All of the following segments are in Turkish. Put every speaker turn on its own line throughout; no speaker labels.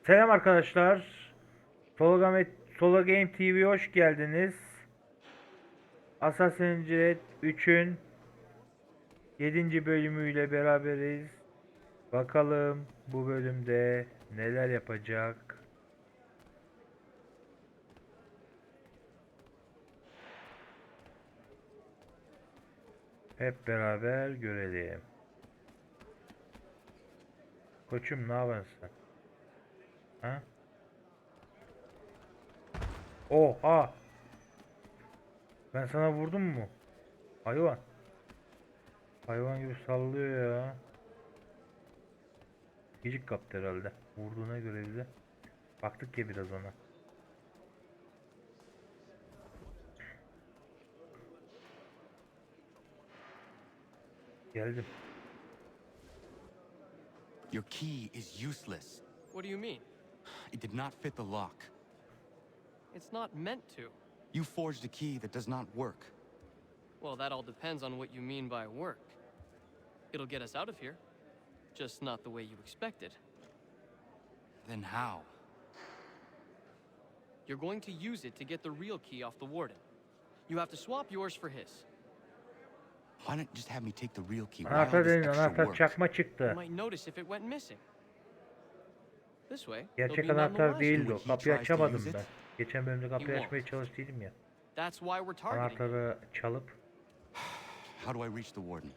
Selam arkadaşlar. Solo Game TV'ye hoş geldiniz. Assassin's Creed 3'ün 7. bölümüyle beraberiz. Bakalım bu bölümde neler yapacak. Hep beraber görelim. Koçum ne yapıyorsun sen? Ha? Oha! Ben sana vurdum mu? Hayvan. Hayvan gibi sallıyor ya. Gecik kaptı herhalde. Vurduğuna göre bize. Baktık ya biraz ona. Geldim.
Your key is useless.
What do you mean?
It did not fit the lock.
It's not meant to.
You forged a key that does not work.
Well, that all depends on what you mean by work. It'll get us out of here. Just not the way you expected.
Then how?
You're going to use it to get the real key off the warden. You have to swap yours for his.
Why not just have me take the real key? Why all
Anahtar
this
dedin,
extra
anahtar
work?
çakma
You
çıktı.
might notice if it went missing. This way, you'll
Gerçek
be none the
anahtar
wiser.
değildi o.
When he
Kapıyı
tries to
açamadım
use it,
ben. Geçen bölümde kapıyı
won't.
açmaya çalıştıydım ya.
That's why we're targeting you.
Anahtarı çalıp.
How do I reach the warden?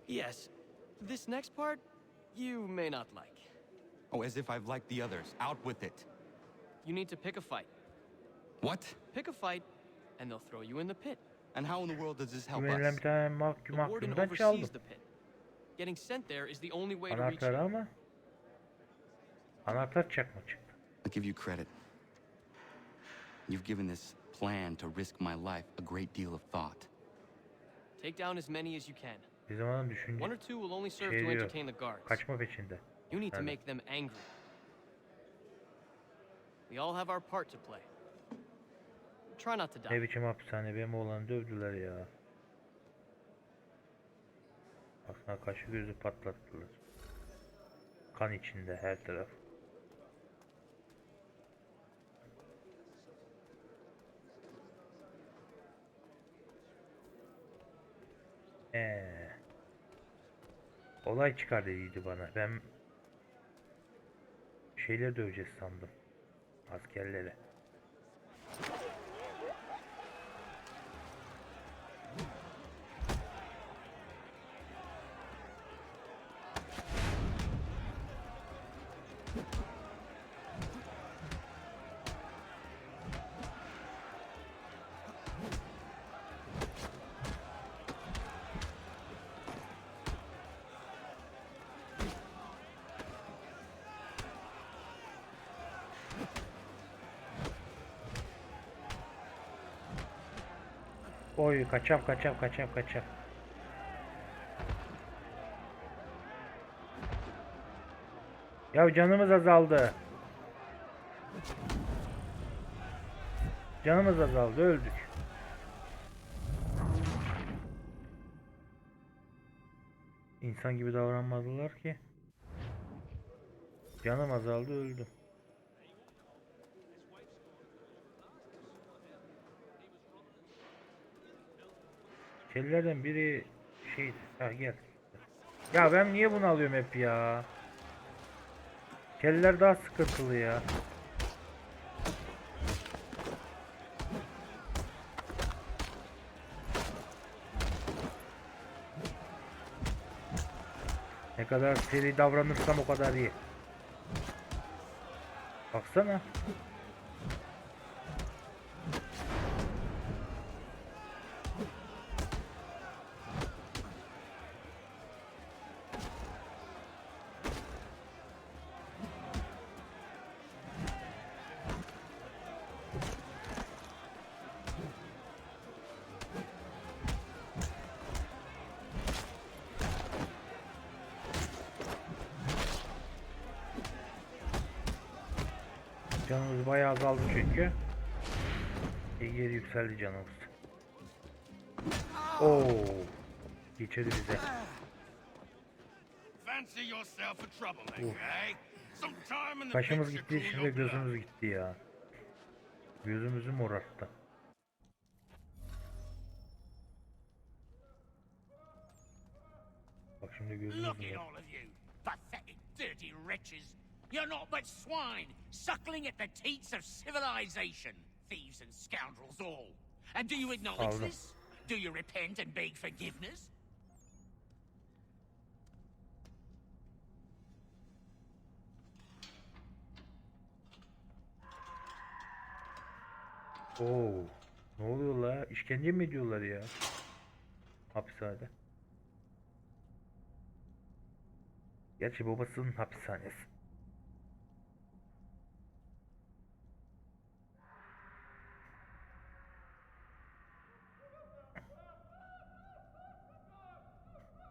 Yes. This next part, you may not like.
Oh, as if I've liked the others. Out with it.
You need to pick a fight.
What?
Pick a fight, and they'll throw you in the pit.
And how in the world does this help
Güvenilen
us?
bir tane
The warden
mahkumdan çaldım.
oversees the pit. Getting sent there is the only way to reach
Anahtarı
him.
ama. Anahtar çakma çıktı.
I'll give you credit. You've given this plan to risk my life a great deal of thought.
Take down as many as you can.
Bizim adam
One
düşünce
or two will only serve
şey
to
diyor.
entertain the guards.
Kaçma peşinde.
You need to
Nerede?
make them angry. We all have our part to play. Try not to
Ne
die.
biçim hapishane, benim oğlanı dövdüler ya. Aslında kaşı gözü patlattılar. Kan içinde her taraf. Olay çıkar dediydi bana. Ben şeyleri döveceğiz sandım. Askerleri. Oy kaçam. Ya canımız azaldı. Canımız azaldı, öldük. İnsan gibi davranmadılar ki. Canım azaldı, öldüm. Kellerden biri şey, ha gel. Ya ben niye bunu alıyorum hep ya? Keller daha sıkıntılı ya. Ne kadar seri davranırsam o kadar iyi. Baksana. Canımız bayağı azaldı çünkü. Geri yükseldi canımız. Oo, geçirdi bize.
Fancy yourself a troublemaker, eh? some time in the
Kaşımız
picture
gitti,
cool
şimdi
your blood.
gözümüz gitti ya. Gözümüzü morarttı. Bak şimdi gözümüz
Look at
mor.
all of you, pathetic, dirty wretches. You're not but swine, suckling at the teats of civilization. Thieves and scoundrels all. And do you acknowledge
Aldım.
this? Do you repent and beg forgiveness?
Oo, ne oluyor la? İşkence mi ediyorlar ya? Hapishanede. Gerçi babasının hapishanesi.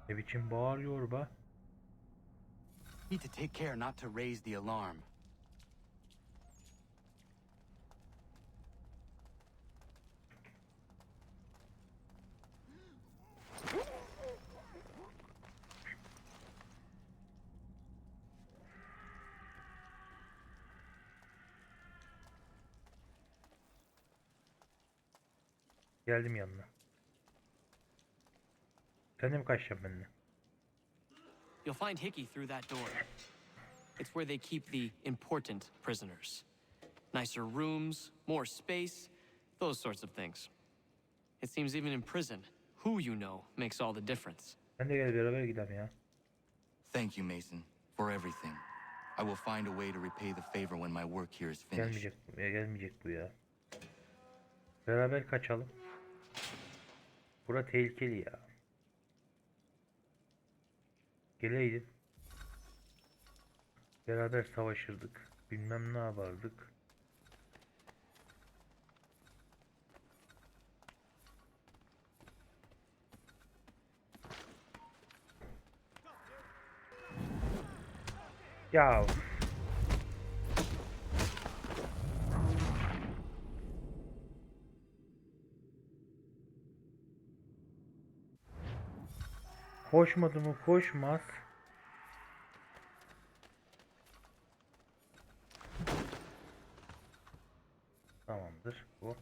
Ne biçim bağırıyor be?
Need to take care not to raise the alarm.
Geldim yanına. Sen de mi kaçacaksın benimle?
You'll find Hickey through that door. It's where they keep the important prisoners. Nicer rooms, more space, those sorts of things. It seems even in prison, who you know makes all the difference.
Sen de gel beraber gidelim ya.
Thank you, Mason, for everything. I will find a way to repay the favor when my work here is finished.
Gelmeyecek bu ya. Beraber kaçalım. Bura tehlikeli ya. Geleydin. Beraber savaşırdık. Bilmem ne yapardık. Ya. Koşmadı mı koşmaz. Tamamdır bu.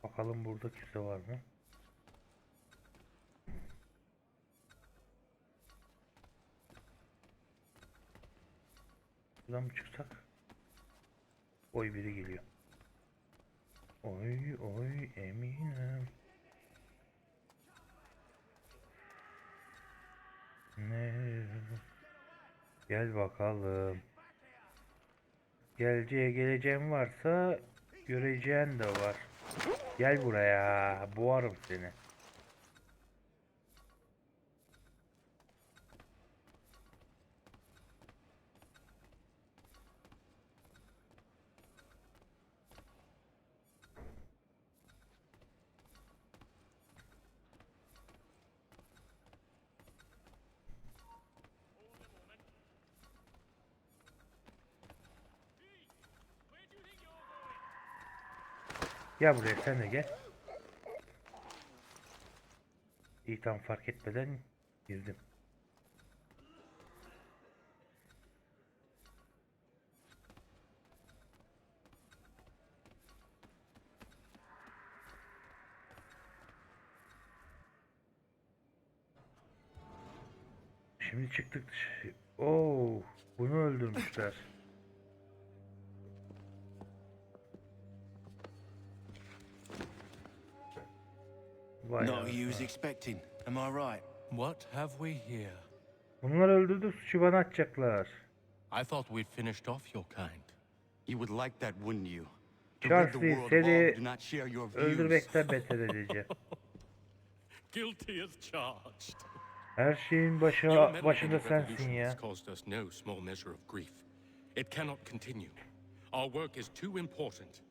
Bakalım burada kimse var mı? Buradan mı çıksak? Oy biri geliyor. Oy oy eminim. Ne? Gel bakalım. Geleceğin varsa göreceğin de var. Gel buraya. Boğarım seni. Gel buraya sen de gel. İyi tam fark etmeden girdim. Şimdi çıktık dışarı. Oo, bunu öldürmüşler. Vay
Not who you was
anasını.
expecting, am I right?
What have we here?
Bunlar öldürdü, suçu bana atacaklar.
I thought we'd finished off your kind.
You would like that, wouldn't you? To rid the
Şahsi
world of all
seni
who do not share your views.
öldürmekten beter edeceğim.
Guilty as charged.
Her şeyin başında sensin ya.
Has caused us no small measure of grief. It cannot continue. Our work is too important.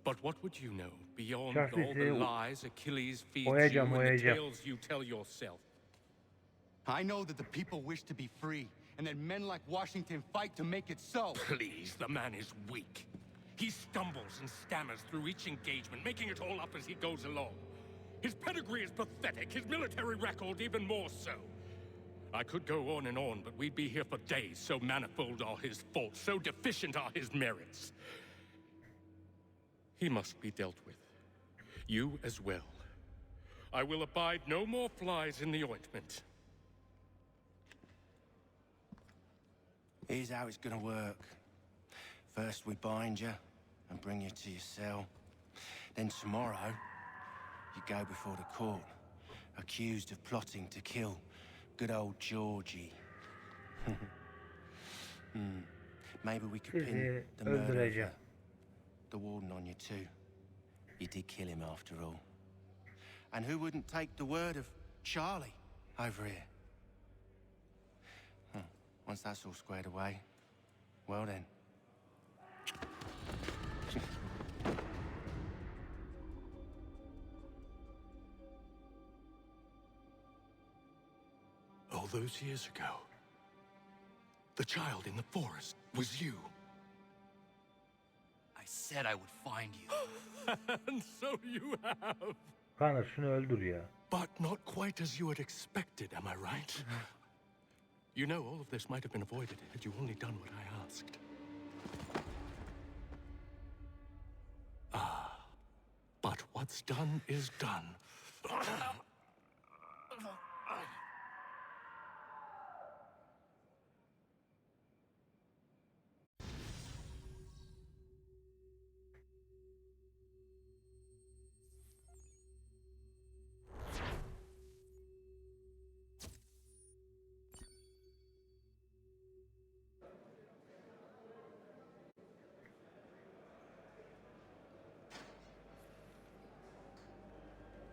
But what would you know beyond
Şahsi
all the
seni
lies Achilles feeds
oyacağım,
you and the
oyacağım.
tales you tell yourself?
I know that the people wish to be free, and that men like Washington fight to make it so.
Please, the man is weak. He stumbles and stammers through each engagement, making it all up as he goes along. His pedigree is pathetic, his military record even more so. I could go on and on, but we'd be here for days, so manifold are his faults, so deficient are his merits. He must be dealt with. You as well. I will abide no more flies in the ointment.
Here's how it's gonna work. First we bind you and bring you to your cell. Then tomorrow, you go before the court, accused of plotting to kill good old Georgie. Maybe we could pin the murder of the warden on you too. You did kill him after all. And who wouldn't take the word of Charlie over here? Once that's all squared away, well then.
All those years ago, the child in the forest was you.
I said I would find you.
And so you have.
Connor şunu öldür ya.
But not quite as you had expected, am I right? You know, all of this might have been avoided had you only done what I asked. But what's done is done.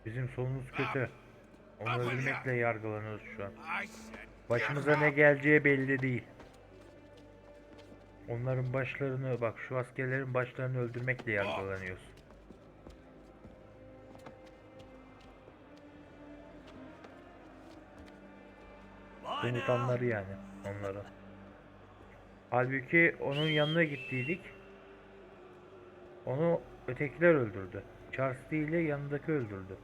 Bizim sonumuz kötü. Onu öldürmekle yargılanıyoruz şu an.
I said,
Başımıza ne geleceği belli değil. Onların başlarını, bak şu askerlerin başlarını öldürmekle yargılanıyoruz. Komutanları yani onların. Halbuki onun yanına gittiydik. Onu ötekiler öldürdü. Charles değil de yanındaki öldürdü.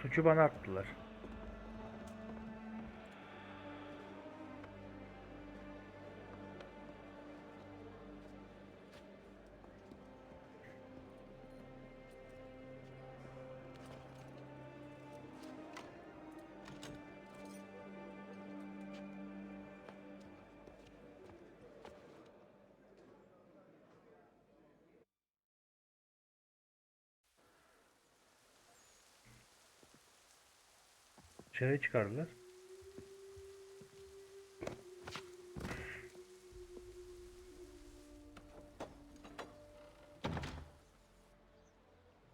Suçu bana attılar. Dışarı çıkardılar.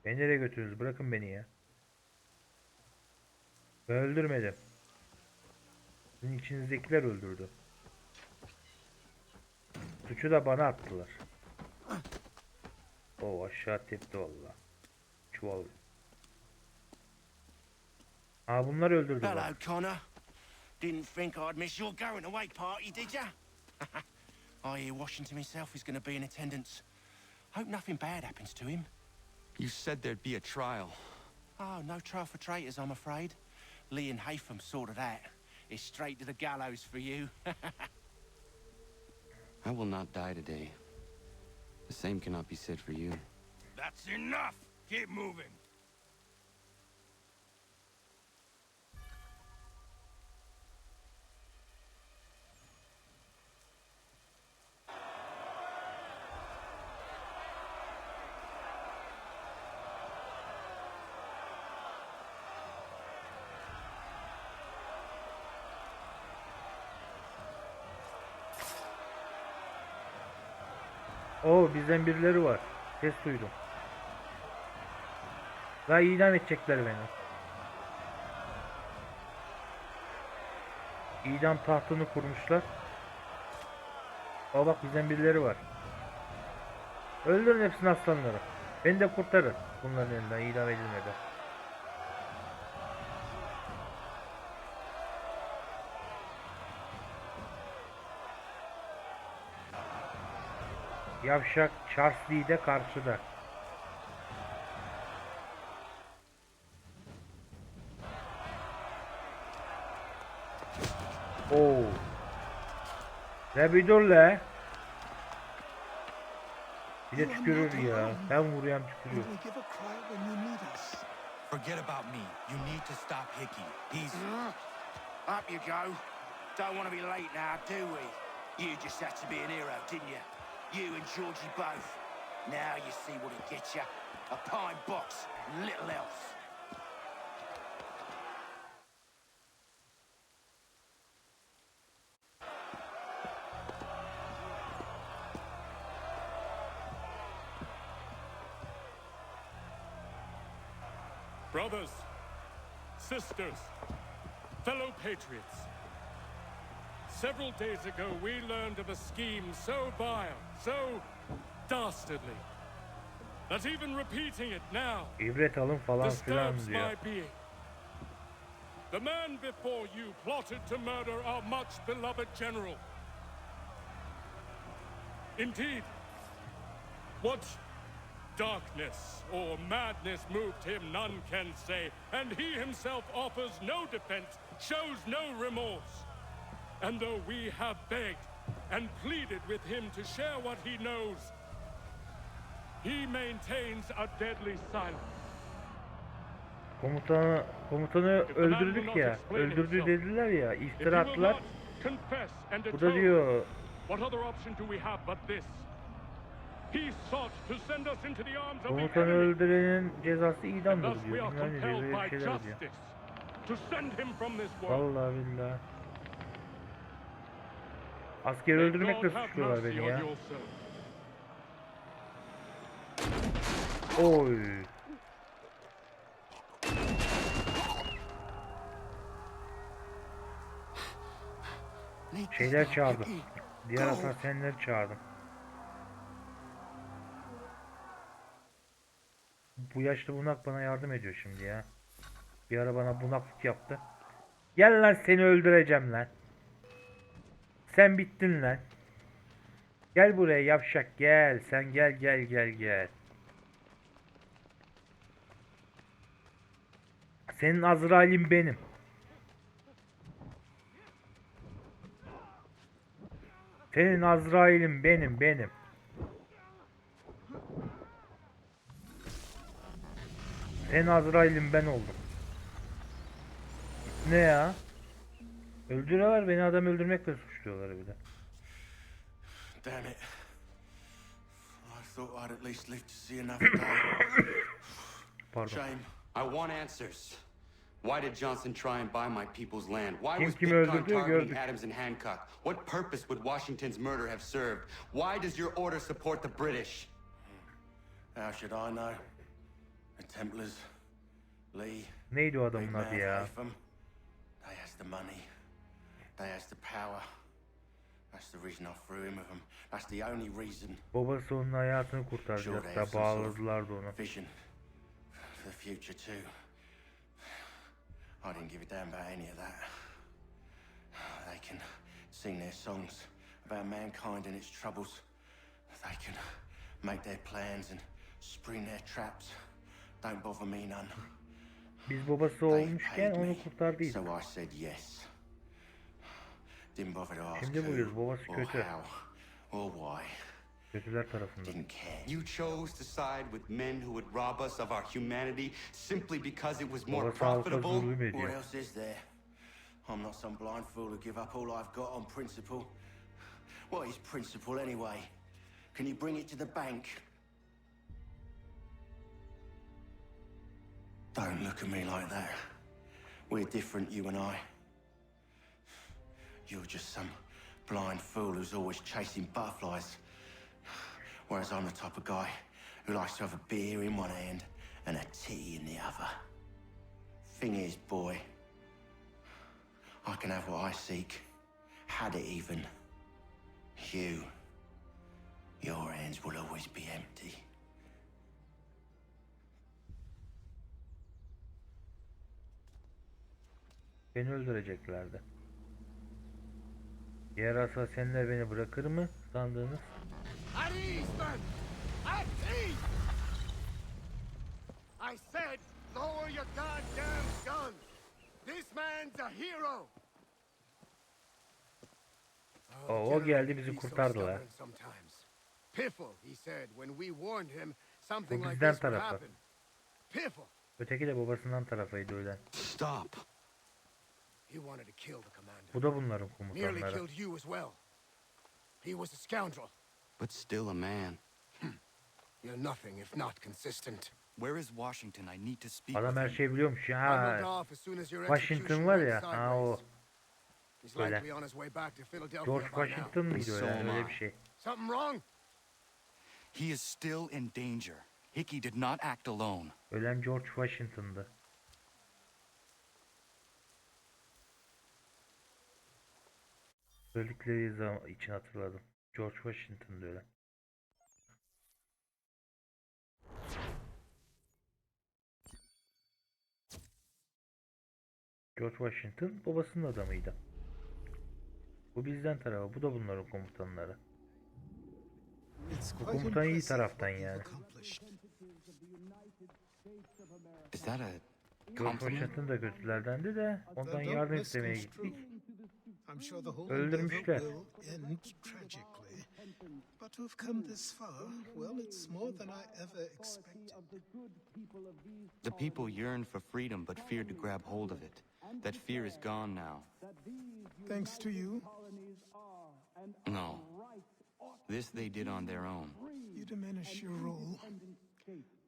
Beni nereye götürüyorsunuz? Bırakın beni ya. Ben öldürmedim. Sizin içinizdekiler öldürdü. Suçu da bana attılar. O aşağı tepti valla. Çuval. Aa bunlar öldürdü bak.
Hello, Connor. Didn't think I'd miss your going away party, did ya? I hear Washington himself is going to be in attendance. Hope nothing bad happens to him.
You said there'd be a trial.
Oh, no trial for traitors, I'm afraid. Lee and Haytham sorted that. It's straight to the gallows for you.
I will not die today. The same cannot be said for you.
that's enough. Keep moving.
Oo bizden birileri var. Ses duydum. Daha idam edecekler beni. İdam tahtını kurmuşlar. Aa bak bizden birileri var. Öldürün hepsini aslanları. Beni de kurtarın. Bunların elinden idam edilmeden. Yavşak Charles Lee de karşıda. Oo. Ne bir dur la. Bir de tükürür ya. Ben vuruyorum tükürüyor.
Forget about me. You need to stop Hickey. He's...
Up you go. Don't want to be late now, do we? You just had to be an hero, didn't you? You and Georgie both. Now you see what it gets you. A pine box, little else.
Brothers, sisters, fellow patriots. Several days ago, we learned of a scheme so vile, so dastardly, that even repeating it now
İbret alın falan filan
disturbs
diyor.
my being. The man before you plotted to murder our much beloved general. Indeed, what darkness or madness moved him, none can say, and he himself offers no defense, shows no remorse. And though we have begged and pleaded with him to share what he knows, he maintains a deadly silence.
Komutanı öldürdük ya. Öldürdü dediler ya. İftira attılar. Bu da diyor. Komutanı öldürenin cezası idamdır diyor. Yani böyle bir şeyler diyor. Vallahi billahi. Asker öldürmekle suçluyorlar beni ya. Oy. Şeyler çağırdım. Diğer asasenleri çağırdım. Bu yaşlı bunak bana yardım ediyor şimdi ya. Bir ara bana bunaklık yaptı. Gel lan seni öldüreceğim lan. Sen bittin lan. Gel buraya yavşak gel. Sen gel. Senin Azrail'in benim. Senin Azrail'in benim. Senin Azrail'in ben oldum. Ne ya? Öldürüyorlar beni, adam öldürmekle suçluyorlar bir de.
Damn it. I thought I'd at least live to see another day.
Pardon.
Shame.
I want answers. Why did Johnson try and buy my people's land? Why
Kim
was
kimi
Big Gun
öldürdü
targeting
gördük.
Adams and Hancock? What purpose would Washington's murder have served? Why does your order support the British?
How should I know? The Templars, Lee,
Neydi o
Big
adamın
Man
adı ya?
Latham. They has the money. They has the power. That's the reason I threw him with them. That's the only reason.
Babası onun hayatını kurtardı.
Sure, they have
Hatta
some sort of
bağladılar da onu.
vision for the future too. I didn't give a damn about any of that. They can sing their songs about mankind and its troubles. They can make their plans and spring their traps. Don't bother me none.
Biz babası
They
olmuşken
paid me,
onu kurtardıydık.
so I said yes. Didn't bother to ask
Şimdi buyuruz,
who
babası
or
kötü.
how or why.
Kötüler tarafından.
Didn't care.
You chose to side with men who would rob us of our humanity simply because it was more
Babası halka
profitable?
zulüm
What
ediyor.
else is there? I'm not some blind fool to give up all I've got on principle. What is principle anyway? Can you bring it to the bank? Don't look at me like that. We're different, you and I. You're just some blind fool who's always chasing butterflies. Whereas I'm the type of guy who likes to have a beer in one hand and a tea in the other. Thing is, boy, I can have what I seek. Had it even. Your hands will always be empty.
Beni öldüreceklerdi. Diğer asasenler beni bırakır mı sandınız?
At ease, men! At ease! I said, lower your goddamn guns! This man's a hero!
O geldi bizi kurtardı la.
Piffle, he said when we warned him something
Bu
like
bizden
this would
tarafı.
happen. Piffle!
Öteki de babasından tarafıydı ölen.
Stop.
He wanted to kill the commander.
Bu da bunların
Nearly
komutanları.
killed you as well. He was a scoundrel.
But still a man.
You're nothing if not consistent.
Where is Washington? I need to speak
Adam
with
her
him.
şeyi biliyormuş ya.
I moved
Ha,
off as soon as your
Washington
execution
var
went
ya. Ha o.
sideways. He's
Öyle.
likely on his way back to Philadelphia
George
by now.
Washington mıydı
So
öyle?
am
Öyle
I.
bir şey.
Something wrong?
He is still in danger. Hickey did not act alone.
Ölen George Washington'dı. Öldükleri zaman için hatırladım. George Washington'dı ölen. George Washington babasının adamıydı. Bu bizden tarafı, bu da bunların komutanları. Bu komutan iyi taraftan yani.
Is that a
George
compliment?
Washington da kötülerdendi de ondan yardım istemeye gittik.
I'm sure the whole
Öldürmüşler.
endeavor will end tragically. But to have come this far, well, it's more than I ever expected.
The people yearned for freedom but feared to grab hold of it. That fear is gone now.
Thanks to you,
No. This they did on their own.
you diminish your role.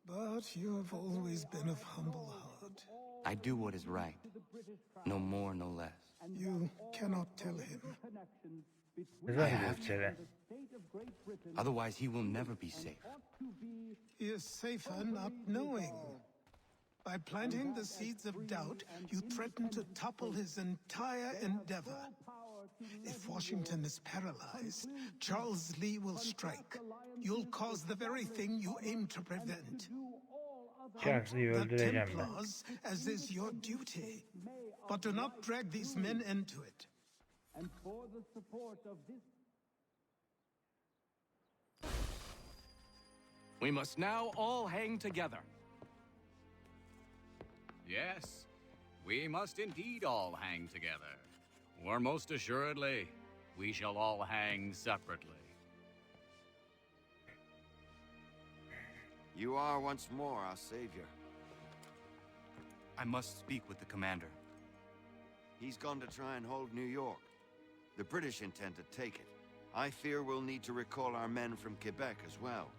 But you have always been of humble heart.
I do what is right. No more, no less.
You cannot tell him.
Ne zaman gidiyoruz içeri?
Otherwise, he will never be safe.
He is safer not knowing. By planting the seeds of doubt, you threaten to topple his entire endeavor. If Washington is paralyzed, Charles Lee will strike. You'll cause the very thing you aim to prevent.
Charles Lee'yi
The
öldüreceğim ben.
Templars, as is your duty. But do not drag these men into it.
We must now all hang together.
Yes, we must indeed all hang together. Or most assuredly, we shall all hang separately.
You are once more our savior.
I must speak with the commander.
He's gone to try and hold New York. The British intend to take it. I fear we'll need to recall our men from Quebec as well.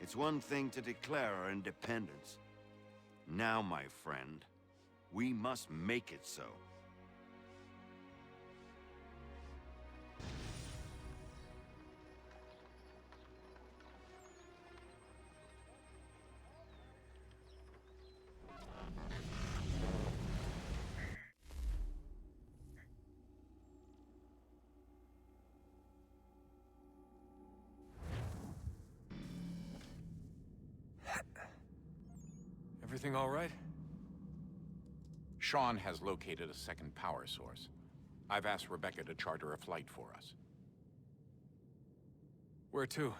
It's one thing to declare our independence. Now, my friend, we must make it so.
Everything all right?
Sean has located a second power source. I've asked Rebecca to charter a flight for us.
Where to?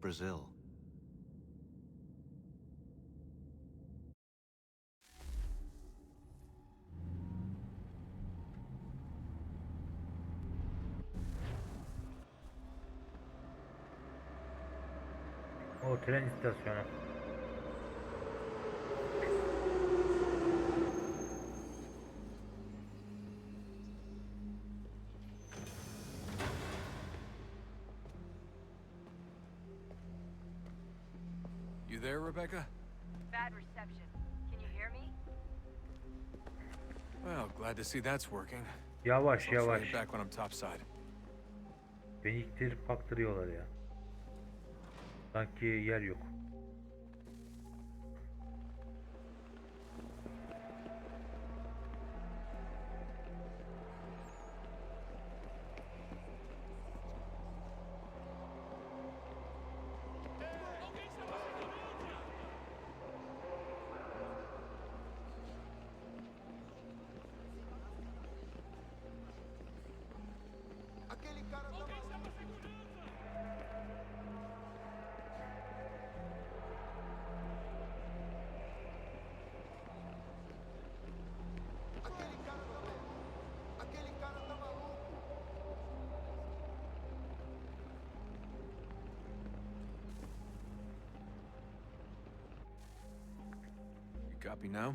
Brazil.
O tren istasyonu.
You there, Rebecca?
Bad reception. Can you hear me?
Well, glad to see that's working.
Yavaş
I'll fly
yavaş.
you back when I'm topside.
Beni ittirip baktırıyorlar ya. Sanki yer yok.
Copy now?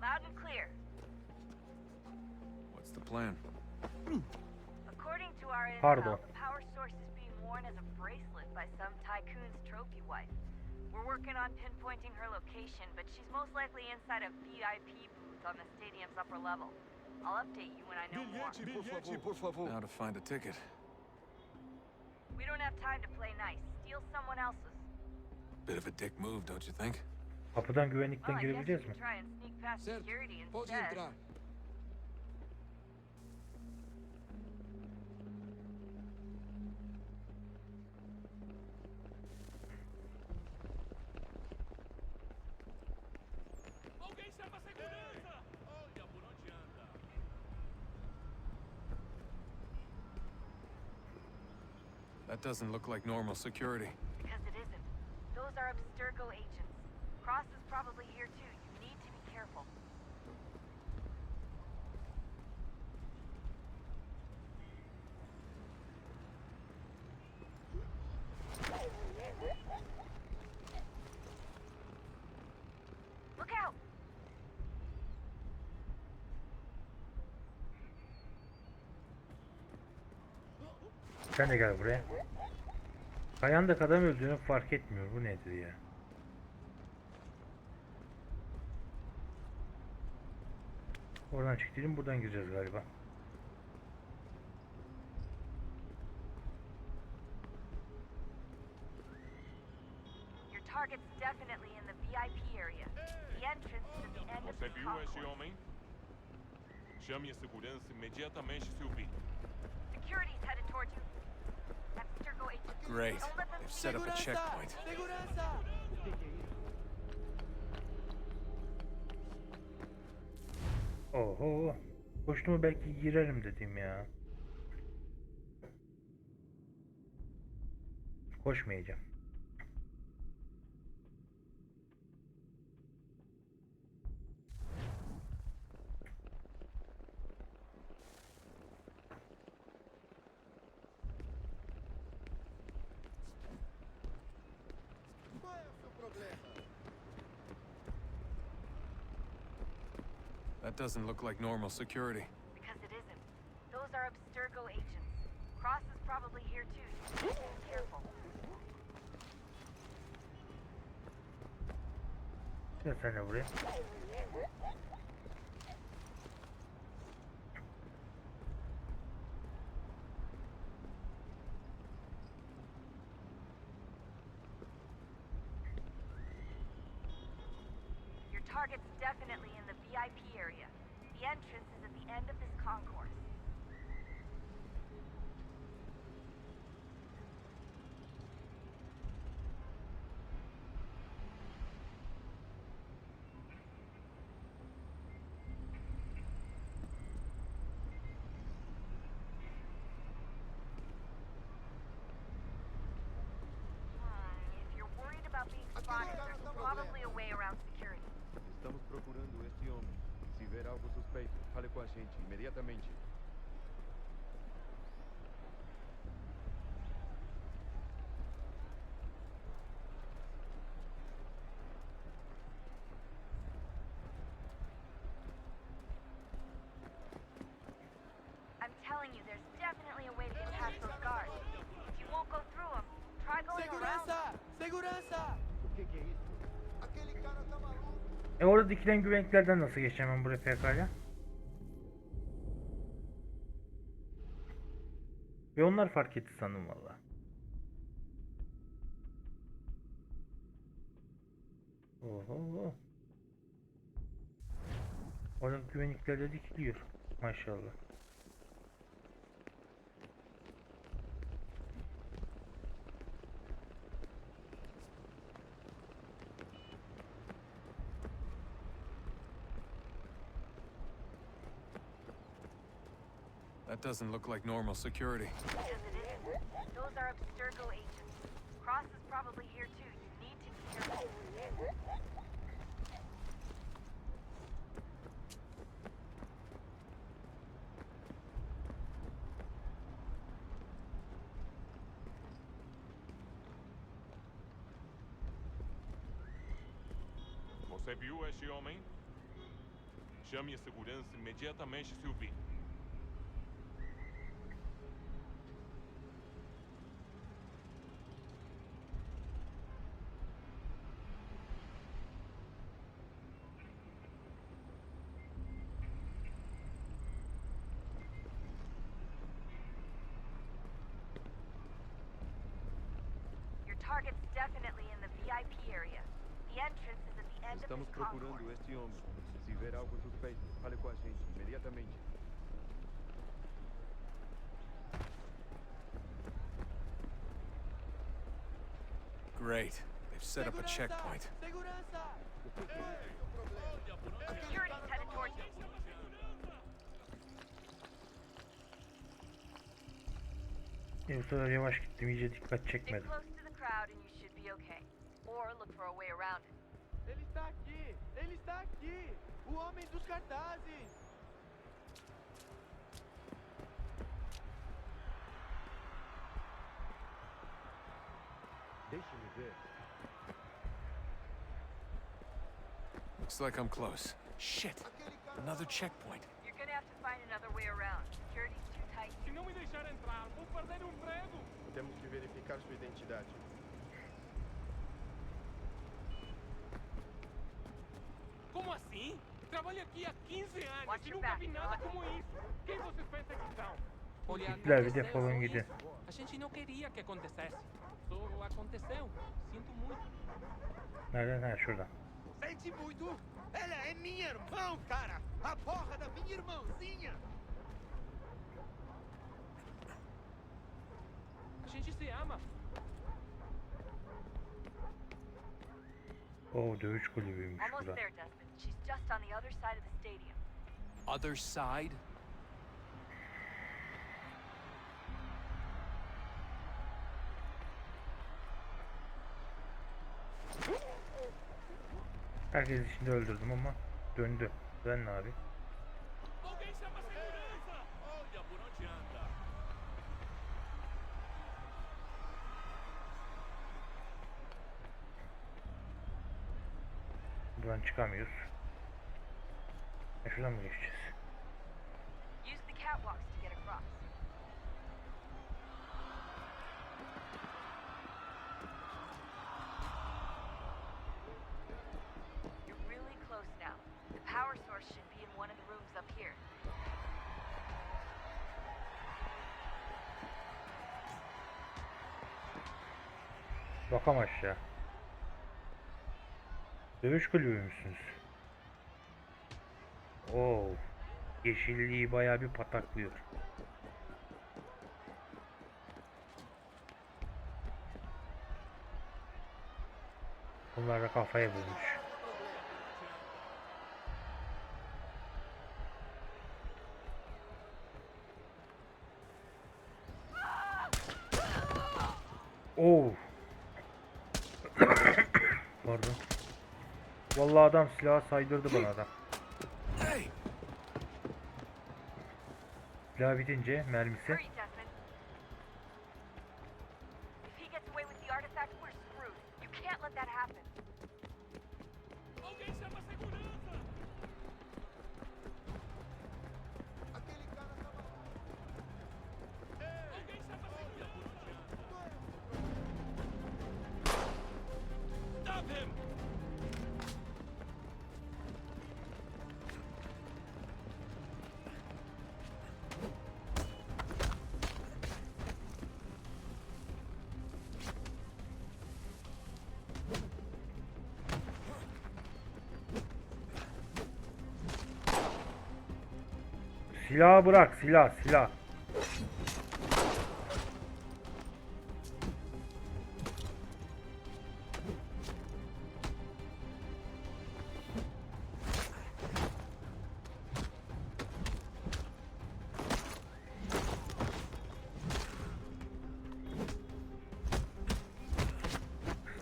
Loud and clear.
What's the plan?
According to our
Pardon.
intel, the power source is being worn as a bracelet by some tycoon's trophy wife. We're working on pinpointing her location, but she's most likely inside a VIP booth on the stadium's upper level. I'll update you when I know more.
Now to find a ticket.
We don't have time to play nice. Steal someone else's.
Bit of a dick move, don't you think?
Kapıdan güvenlikten
Well, I guess you
girebileceğiz mi?
could try and sneak past security instead.
That doesn't look like normal security.
Because it isn't. Those are Abstergo agents. Cross is probably here too. You need to be careful. Look out!
Sen de gel buraya. Kayan da adam öldüğünü fark etmiyor. Bu nedir ya? Oradan çıktım, buradan gireceğiz galiba.
Your target's definitely in the VIP area. The entrance is at the end of the
Você viu esse
concourse.
homem? Chame a segurança imediatamente se o vir.
Security's headed towards you. Abstergo agents.
Great.
Don't let them
They've
see
set
you.
up a checkpoint.
Oho. Koştuğumu belki girerim dedim ya. Koşmayacağım.
That doesn't look like normal security.
Because it isn't. Those are Abstergo agents. Cross is probably here too. You need to be careful.
Gel sen de buraya.
Your target's definitely in the VIP area. The entrance is at the end of this concourse. If you're worried about being spotted, there's probably a way around security.
Estamos procurando este homem. Se ver algo suspeito, fale com a gente imediatamente.
I'm telling you, there's definitely a way to get past those guards. If you won't go through them, try going around.
O que é isso? Aquele cara tá maluco.
Orada dikilen güvenliklerden nasıl geçeceğim ben buraya pekala? Ve onlar fark etti sandım valla. Oho. Orada güvenlikler de dikiliyor. Maşallah.
That doesn't look like normal security.
Because it isn't. Those are Abstergo agents. Cross is probably here too. You need to be careful.
Você viu este homem? Chame a segurança imediatamente se o vir.
Your target's definitely in the VIP area. The entrance is at the end of
Estamos
this
procurando
concourse.
este homem. Se ver algo suspeito, fale com a gente imediatamente.
Great. They've set up a checkpoint.
Security's headed towards you.
Bu sefer yavaş gittim, iyice dikkat
Stay
çekmedim.
close to the crowd and you should be okay. Or look for a way around it.
Ele está aqui! Ele está aqui! O homem dos cartazes!
Deixe-me ver.
Looks like I'm close. Shit! Another checkpoint.
You're gonna have to find another way around. Security's too tight.
Se não me deixar entrar, vou perder o emprego.
Temos que verificar sua identidade.
Como assim? Trabalho aqui há 15 anos
Watch
e
your
nunca
back,
vi nada
Rod.
como isso. Quem vocês pensam que são?
Olha, Gittiler, bir defolun gidin.
A gente não queria que acontecesse. Só aconteceu. Sinto muito.
Nereden? Ha, şuradan.
Sente muito? Ela é minha irmã, cara! A porra da minha irmãzinha!
A gente se ama.
Oo, dövüş kulübüymüş
Almost
burada.
there, Desmond. She's just on the other side of the stadium.
Other side?
Herkes içinde öldürdüm ama döndü. Ben ne abi?
Alguém chama a segurança! Olha por onde anda.
Buradan çıkamıyoruz. Şuradan mı geçeceğiz?
Use the catwalks to get across. You're really close now. The power source should be in one of the rooms up here.
Bakam aşağı. Dövüş kulübüymüşsünüz. Oo. Yeşilliği bayağı bir pataklıyor. Bunlar da kafaya vurmuş. Oo. Pardon. Vallahi adam silahı saydırdı bana adam. Silah bitince mermisi.
Hurry, Desmond. If he gets away with the artifact, we're screwed. You can't let that happen.
Alguém chama a segurança! Alguém chama a segurança! Stop him!
Silahı bırak, silah.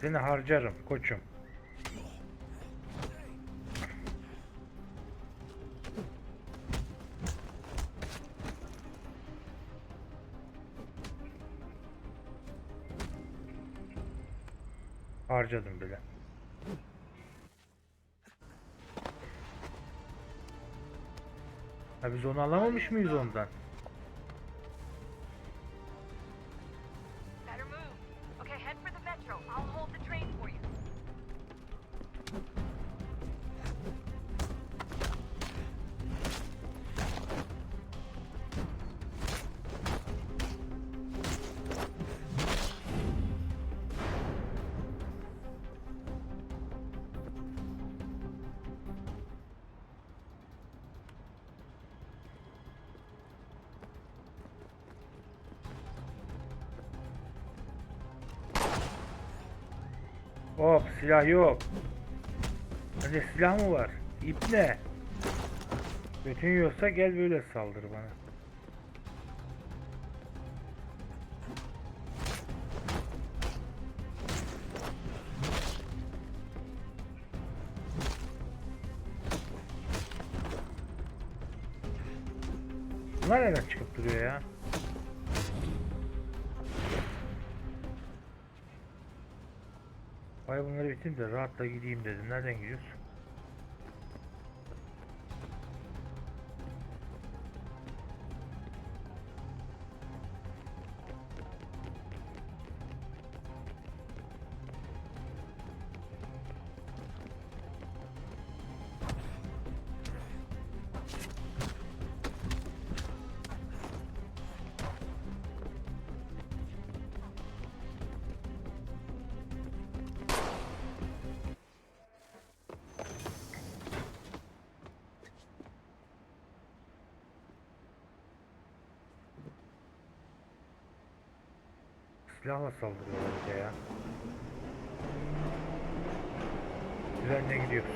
Seni harcarım koçum. Harcadım bile. Ha biz onu alamamış mıyız ondan?
Better move. Okay, head for the metro. I'll hold the train for you.
Hop, silah yok. Hadi silah mı var? İp ne? Götün yoksa gel böyle saldır bana. Bunlar nereden çıkıp duruyor ya? Ay bunları bitireyim de rahatla gideyim dedim. Nereden gidiyoruz? Silahla saldırıyorlar bize ya. Trenle gidiyoruz.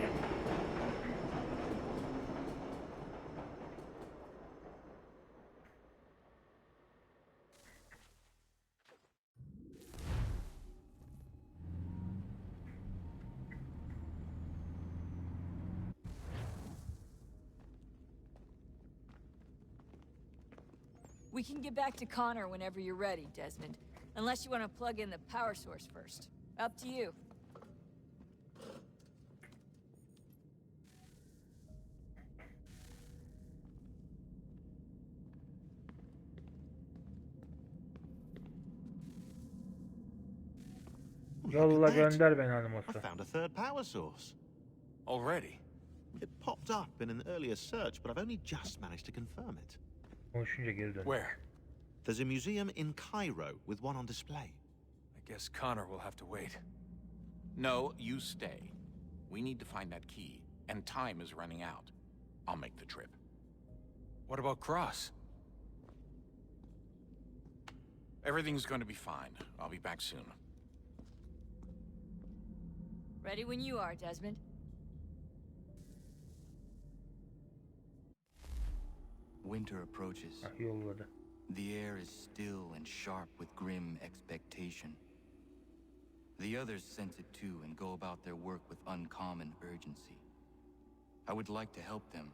We can get back to Connor whenever you're ready, Desmond. Unless you want to plug in the power source first. Up to you.
Yolla gönder beni hanıması.
I found a third power source.
Already?
It popped up in an earlier search, but I've only just managed to confirm it.
Konuşunca geri dön.
Where?
There's a museum in Cairo with one on display.
I guess Connor will have to wait.
No, you stay. We need to find that key, and time is running out. I'll make the trip.
What about Cross?
Everything's going to be fine. I'll be back soon.
Ready when you are, Desmond.
Winter approaches.
Yolladı.
The air is still and sharp with grim expectation. The others sense it too and go about their work with uncommon urgency. I would like to help them,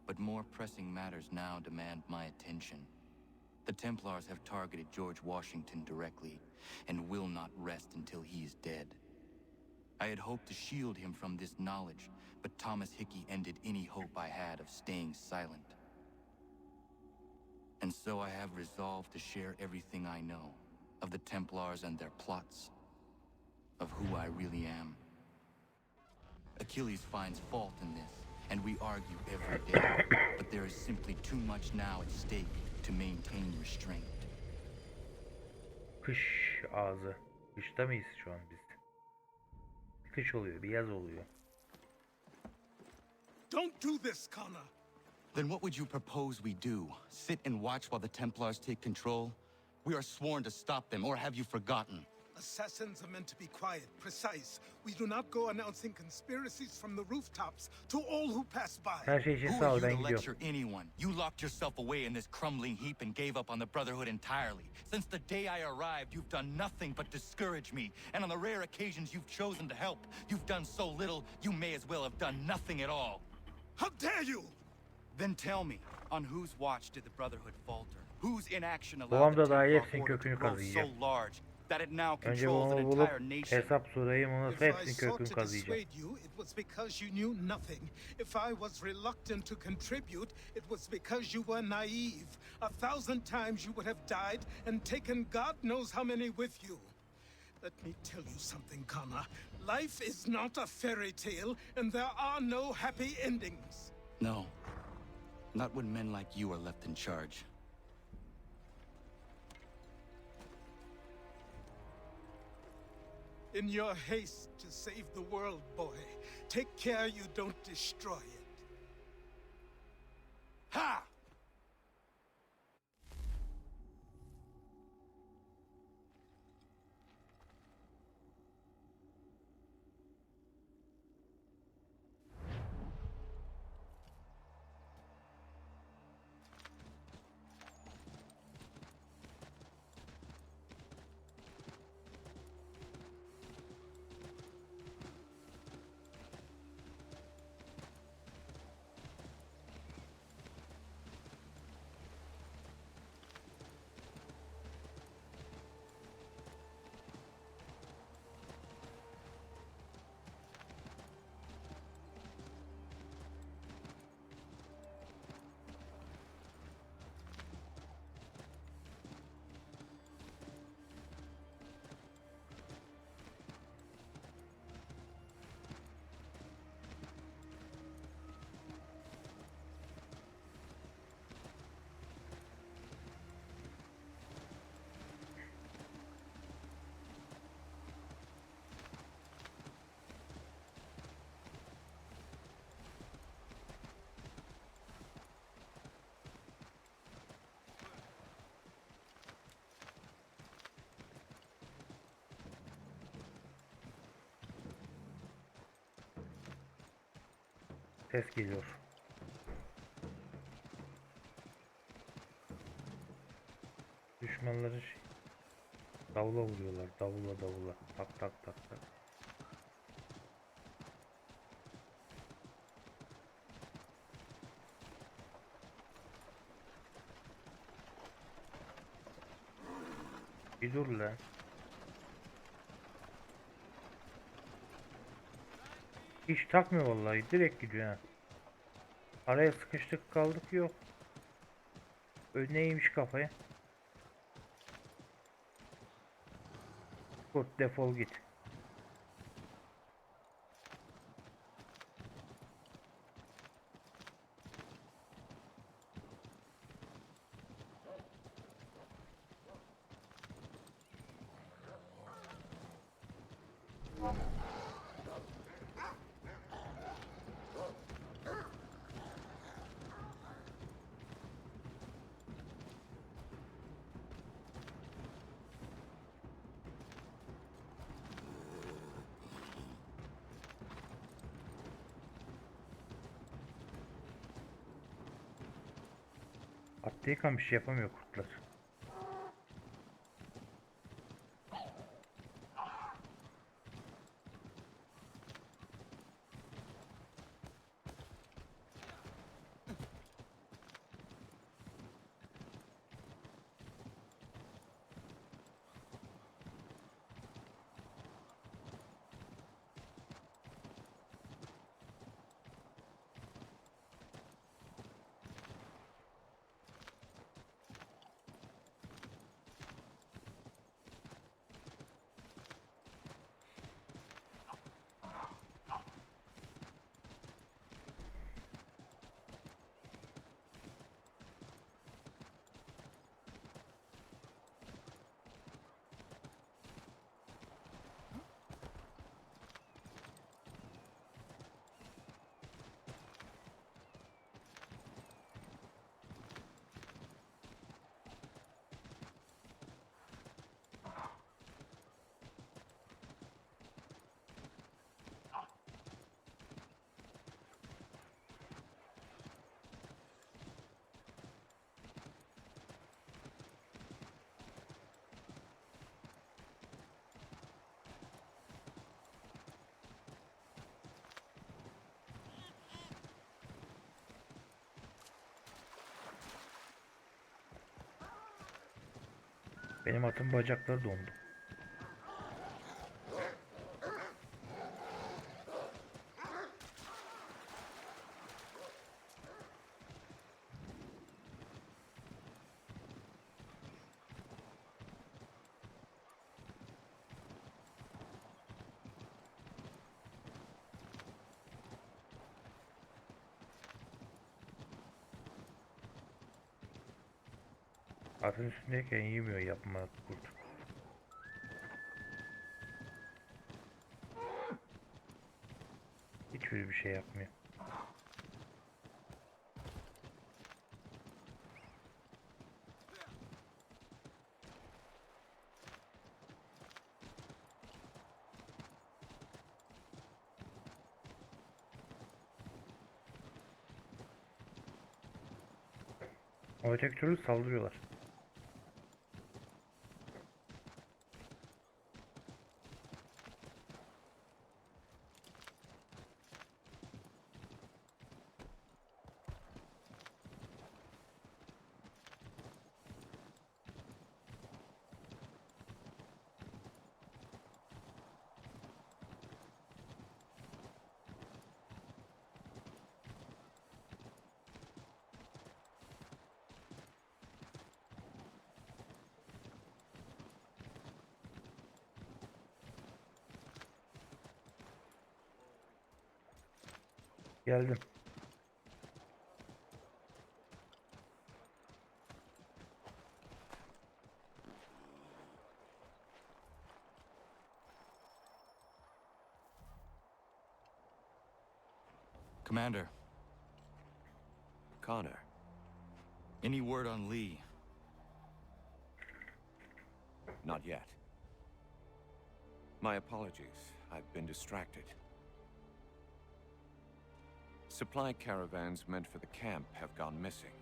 but more pressing matters now demand my attention. The Templars have targeted George Washington directly, and will not rest until he is dead. I had hoped to shield him from this knowledge, but Thomas Hickey ended any hope I had of staying silent. And so I have resolved to share everything I know of the Templars and their plots, of who I really am. Achilles finds fault in this, and we argue every day, but there is simply too much now at stake to maintain restraint.
Kış ağzı. Kışta mıyız şu an biz? Bir kış oluyor, bir yaz oluyor.
Don't do this, Connor.
Then what would you propose we do? Sit and watch while the Templars take control? We are sworn to stop them, or have you forgotten?
Assassins are meant to be quiet, precise. We do not go announcing conspiracies from the rooftops to all who pass by.
Her şey için
Who
sağ ol,
are you
ben
to
gidiyorum.
lecture anyone? You locked yourself away in this crumbling heap and gave up on the Brotherhood entirely. Since the day I arrived, you've done nothing but discourage me. And on the rare occasions you've chosen to help, you've done so little, you may as well have done nothing at all.
How dare you!
Then tell me, on whose watch did the Brotherhood falter? Whose inaction
Bu
allowed the
anda dahi
Templar
hepsinin
Order to
kökünü
grow so
kazıyacağım.
large that it now
Önce
controls an
onu bulup
entire nation.
hesap sorayım, onu
If I
hepsini
sought
kökünü
to
kazıyacağım.
dissuade you, it was because you knew nothing. If I was reluctant to contribute, it was because you were naive. 1,000 times you would have died and taken God knows how many with you. Let me tell you something, Connor. Life is not a fairy tale, and there are no happy endings.
No. Not when men like you are left in charge.
In your haste to save the world, boy, take care you don't destroy it. Ha!
Ses geliyor. Düşmanları davula vuruyorlar. Davula. Tak tak. Bir dur lan. Hiç takmıyor vallahi, direkt gidiyor ha. Araya sıkıştık kaldık, yok. Neymiş kafaya? Kurt defol git. Hatta yıkan bir şey yapamıyor kurtlar. Benim atın bacakları dondu. Atın üstündeyken yemiyor yapma kurt. Hiçbir bir şey yapmıyor. O öteki türlü saldırıyorlar. Geldim.
Commander.
Connor.
Any word on Lee?
Not yet. My apologies. I've been distracted. Supply caravans meant for the camp have gone missing.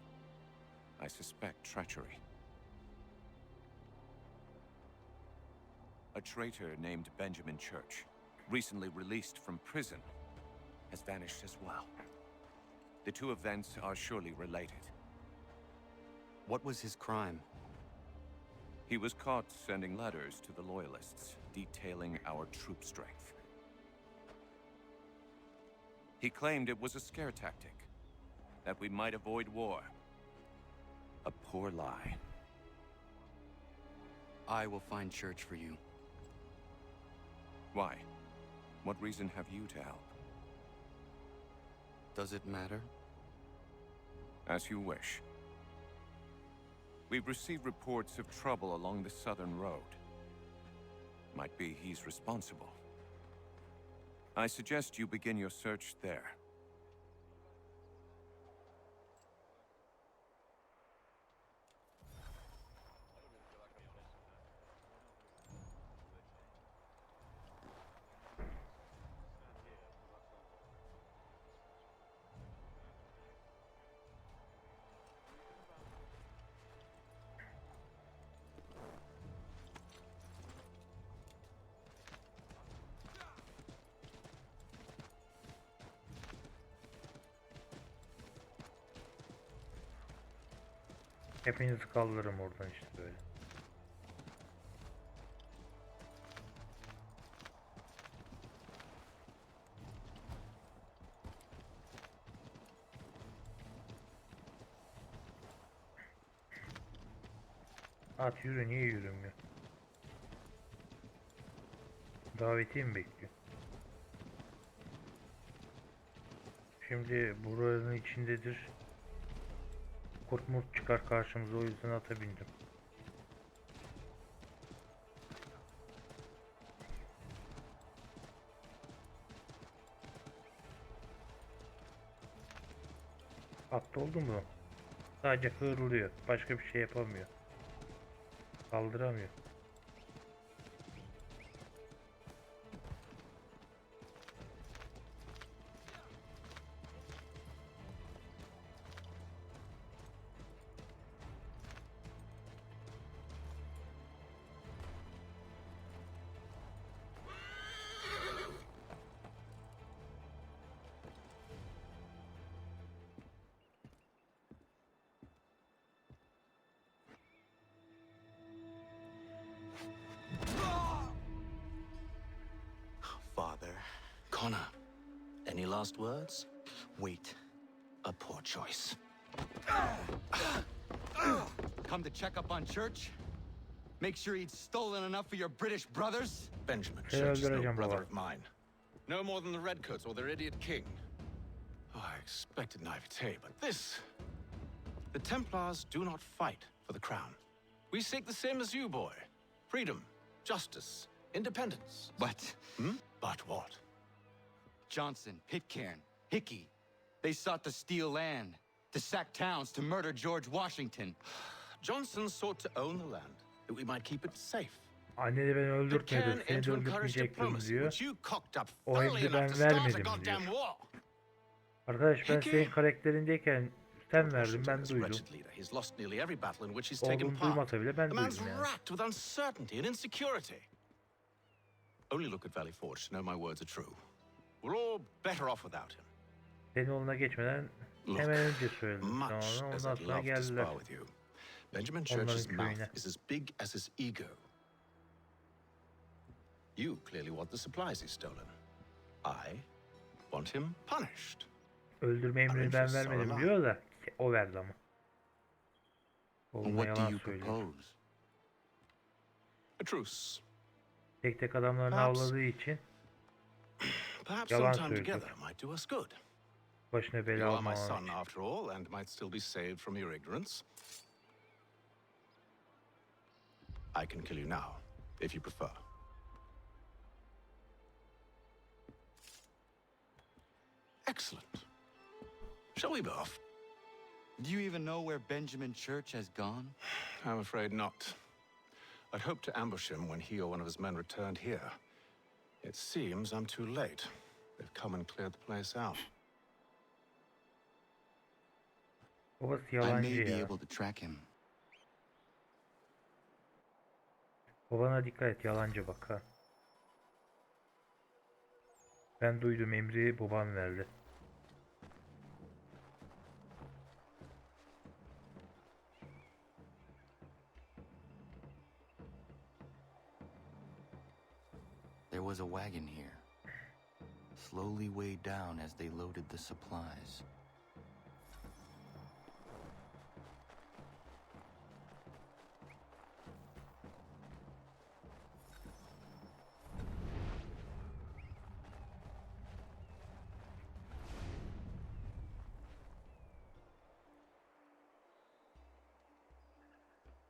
I suspect treachery. A traitor named Benjamin Church, recently released from prison, has vanished as well. The two events are surely related.
What was his crime?
He was caught sending letters to the Loyalists, detailing our troop strength. He claimed it was a scare tactic, that we might avoid war. A poor lie.
I will find Church for you.
Why? What reason have you to help?
Does it matter?
As you wish. We've received reports of trouble along the southern road. Might be he's responsible. I suggest you begin your search there.
Hepinizi kaldırırım oradan işte böyle. At yürü, niye yürümüyor? Davetiye mi bekliyor? Şimdi buranın içindedir. Kurt murt çıkar karşımıza, o yüzden ata bindim. At oldu mu? Sadece hırlıyor. Başka bir şey yapamıyor. Kaldıramıyor.
Father. Connor, any last words? Wait. A poor choice. Come to check up on Church? Make sure he'd stolen enough for your British brothers?
Benjamin Church is no brother of mine. No more than the Redcoats or their idiot king. Oh, I expected naivete, but this... The Templars do not fight for the crown. We seek the same as you, boy. Freedom, justice, independence.
But...
But what?
Johnson, Pitcairn, Hickey, they sought to steal land, to sack towns, to murder George Washington.
Johnson sought to own the land, that we might keep it safe.
Anne de beni öldürtmedi, seni de öldürtmeyecektim diyor. O emri ben vermedim diyor. Arkadaş ben senin karakterindeyken sen verdin, ben duydum. Oğlum duymasa bile ben duydum yani.
Only look at Valley Forge to know my words are true. We're all better off without him.
Senin yoluna geçmeden hemen önce söyledim sana, ondan sonra geldiler.
Benjamin Church's mouth is as big as his ego. You clearly want the supplies he's stolen. I want him punished.
Öldürme emrini ben vermedim diyor da o verdi ama. Oğluna yalan söylüyor.
A truce.
Tek tek adamlarını avladığı için yalan söylüyor. Başına bela almamak için.
After all, and might still be saved from your ignorance. I can kill you now, if you prefer. Excellent. Shall we be off?
Do you even know where Benjamin Church has gone?
I'm afraid not. I'd hoped to ambush him when he or one of his men returned here. It seems I'm too late. They've come and cleared the place out.
I may be able to track him.
Babana dikkat et, yalancı bak ha. Ben duydum, emri babam verdi.
There was a wagon here, slowly weighed down as they loaded the supplies.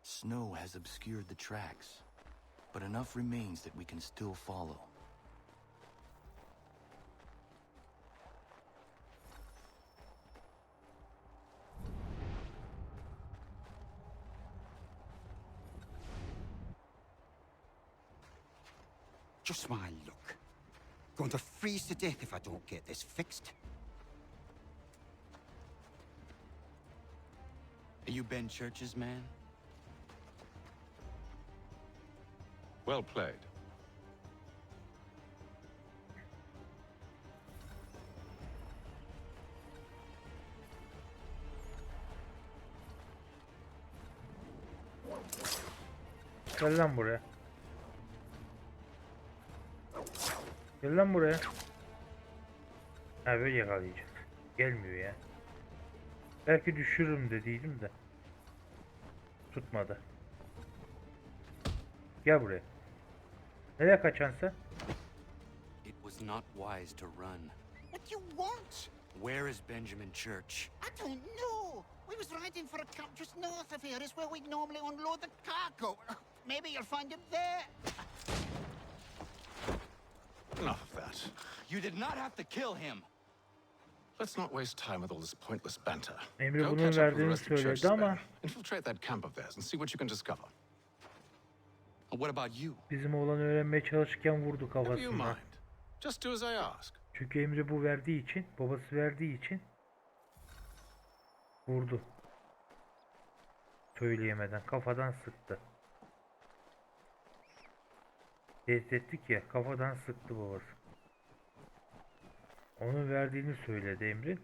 Snow has obscured the tracks, but enough remains that we can still follow.
Just my luck. Going to freeze to death if I don't get this fixed.
Are you Ben Church's man?
Well played.
Gel lan buraya. Gel lan buraya. Ha böyle yakalayacak. Gelmiyor ya. Belki düşürürüm dediydim de. Tutmadı. Gel buraya. Nereye kaçansın sen?
It was not wise to run.
What do you want?
Where is Benjamin Church?
I don't know. We was riding for a camp just north of here. It's where we normally unload the cargo. Maybe you'll find him there.
Enough of that.
You did not have to kill him.
Let's not waste time with all this pointless banter.
Emri
Go
bunun
catch up with the
verdiğini
rest of Church's
söyledi ama
men. Infiltrate that camp of theirs and see what you can discover.
What about you?
bizim oğlan öğrenmeye çalışırken vurdu
Never you
kafasına.
mind. Just do as I ask.
Çünkü emri bu verdiği için, babası verdiği için vurdu. Söyleyemeden kafadan sıktı. Tehdit ettik ya, kafadan sıktı babası. Onun verdiğini söyledi emri.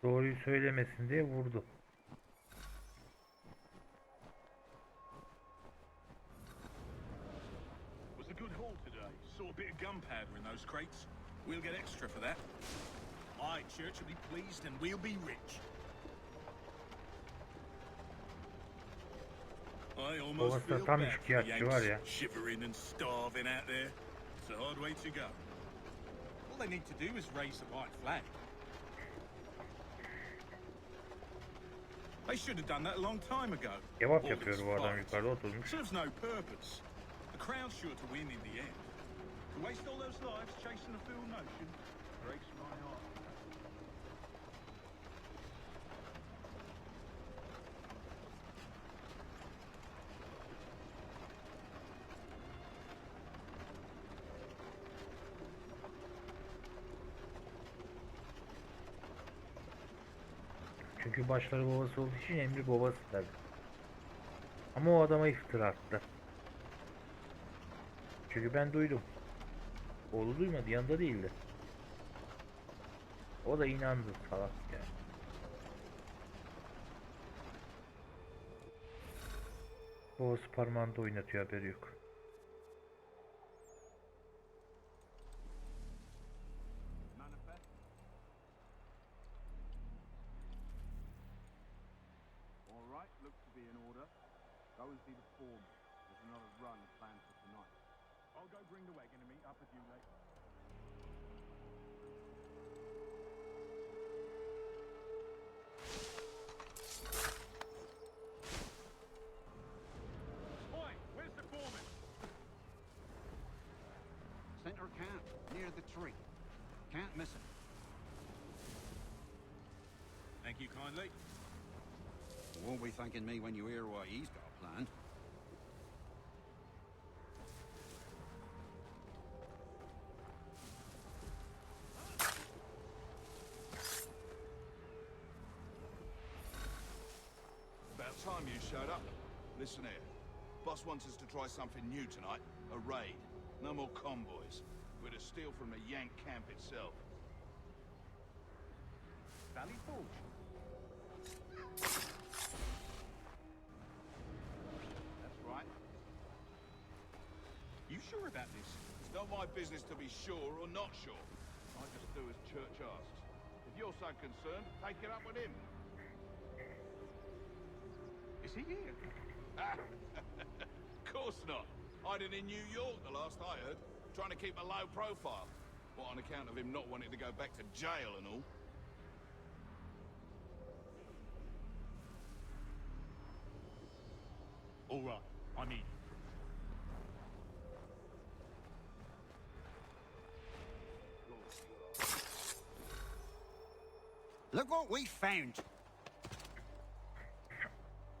Doğruyu söylemesin diye vurdu.
Was a good haul today. Saw a bit of gunpowder in those crates. We'll get extra for that. My church will be pleased and we'll be rich. I almost
Babası
feel
tam
bad for the
üçkağıtçı var ya.
Yanks shivering and starving out there. It's a hard way to go. All they need to do is raise the white flag. They should have done that a long time ago.
Kebap
All
yapıyor
these
bu adam
fights.
yukarıda oturmuş.
Serves no purpose. The crown's sure to win in the end. To waste all those lives chasing a fool notion breaks my heart.
Çünkü başları babası olduğu için emri babası tabi. Ama o adama iftira attı. Çünkü ben duydum. Oğlu duymadı, yanında değildi. O da inandı salak ya. Babası parmağında oynatıyor, haberi yok.
Alright, looks to be in order. Go and see the foreman. There's another run planned for tonight. I'll go bring the wagon and meet up with you later.
Oi, where's the foreman?
Center camp, near the tree. Can't miss it.
Thank you kindly.
Won't be thanking me when you hear what he's got planned.
About time you showed up. Listen here. Boss wants us to try something new tonight. A raid. No more convoys. We're to steal from the Yank camp itself.
Valley Forge.
That's right.
You sure about this?
It's not my business to be sure or not sure. I just do as Church asks. If you're so concerned, take it up with him.
Is he here?
Of course not. Hiding in New York, the last I heard. Trying to keep a low profile. What, on account of him not wanting to go back to jail and all?
All right, I'm in.
Look what we found.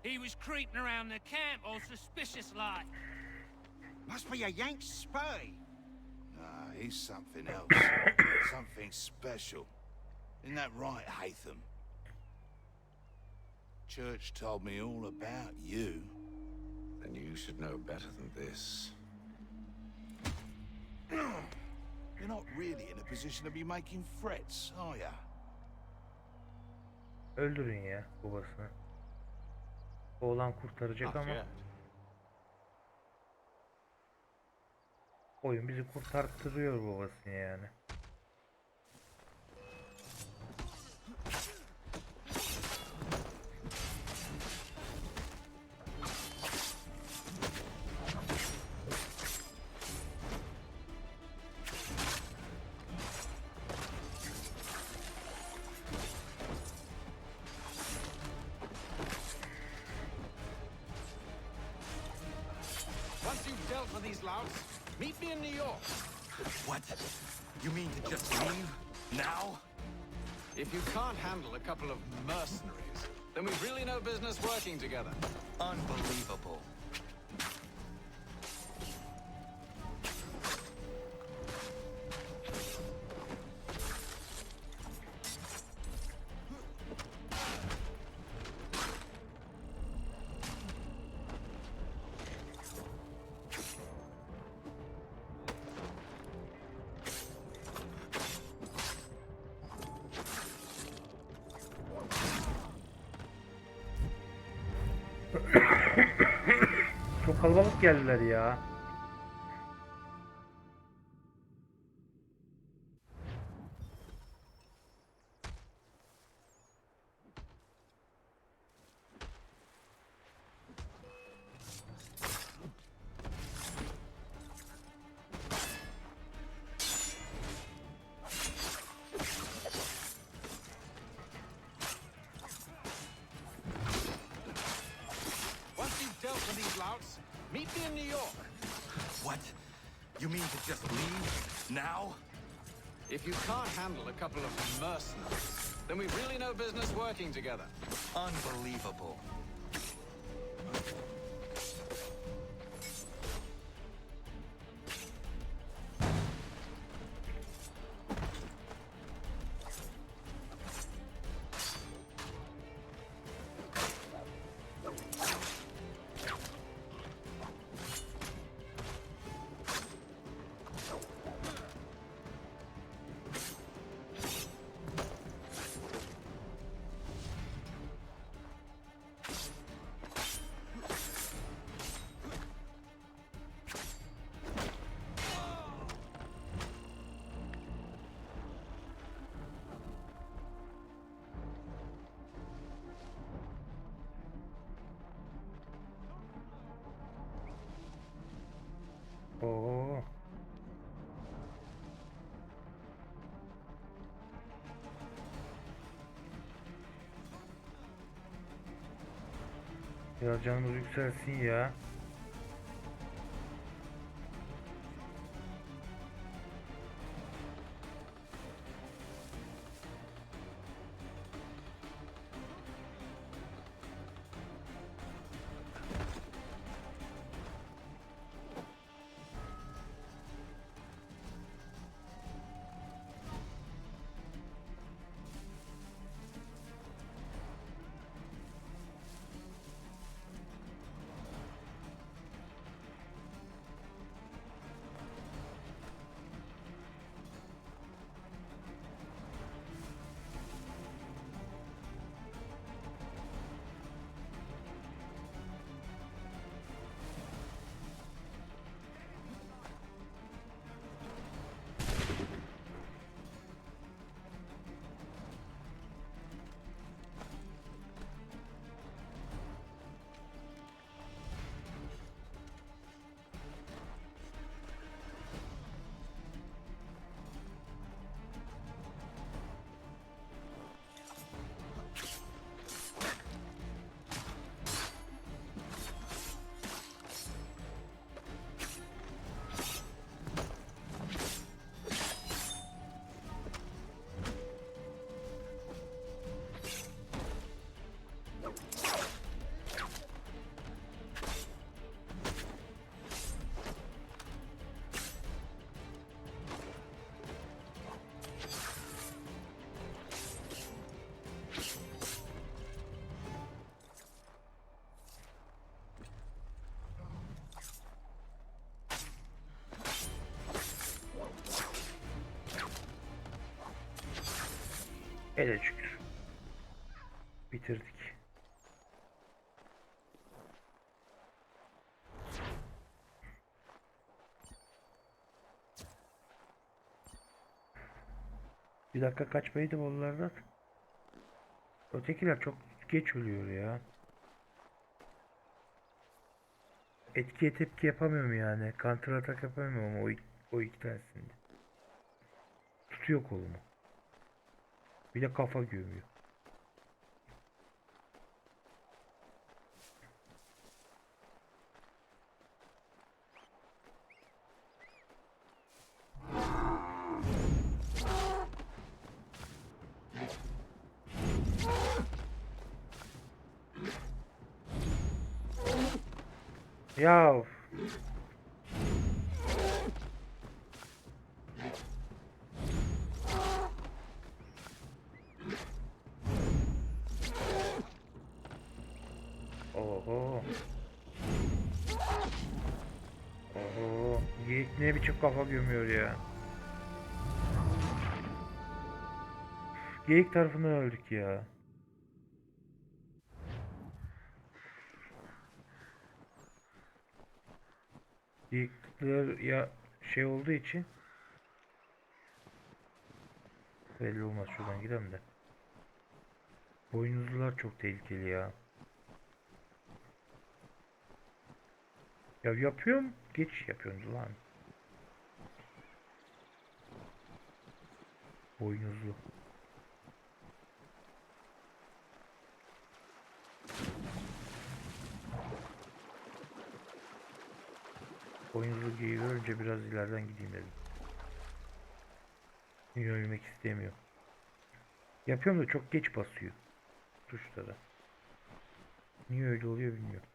He was creeping around the camp all suspicious like.
Must be a Yank spy.
Nah, he's something else. Something special. Isn't that right, Hatham? Church told me all about you.
Then you should know better than this.
You're not really in a position to be making threats, are ya?
Öldürün ya babasını. Oğlan kurtaracak ama. Oyun bizi kurtarttırıyor babasını yani.
Once you've dealt with these louts, meet me in New York.
What? You mean to just leave? Now?
If you can't handle a couple of mercenaries, then we've really no business working together.
Unbelievable.
Çok kalabalık geldiler ya.
What? You mean to just leave? Now?
If you can't handle a couple of mercenaries, then we've really no business working together.
Unbelievable.
Oo. Biraz canımız yükselsin ya. Hele şükür. Bitirdik. Bir dakika kaçmaydı onlardan. Ötekiler çok geç ölüyor ya. Etkiye tepki yapamıyorum yani. Counter atak yapamıyorum o iki tanesinde. Tutuyor kolumu. Bir de kafa gömüyor. Ya oho. Oho. Geyik ne biçim kafa gömüyor ya. Geyik tarafından öldük ya. Geyikler ya şey olduğu için belli olmaz, şuradan gidelim de. Boynuzlular çok tehlikeli ya. Ya yapıyorum, geç yapıyorsun lan. Boynuzlu. Boynuzlu geyiği görünce biraz ileriden gideyim dedim. Niye ölmek istemiyor. Yapıyorum da çok geç basıyor tuşlara. Niye öyle oluyor bilmiyorum.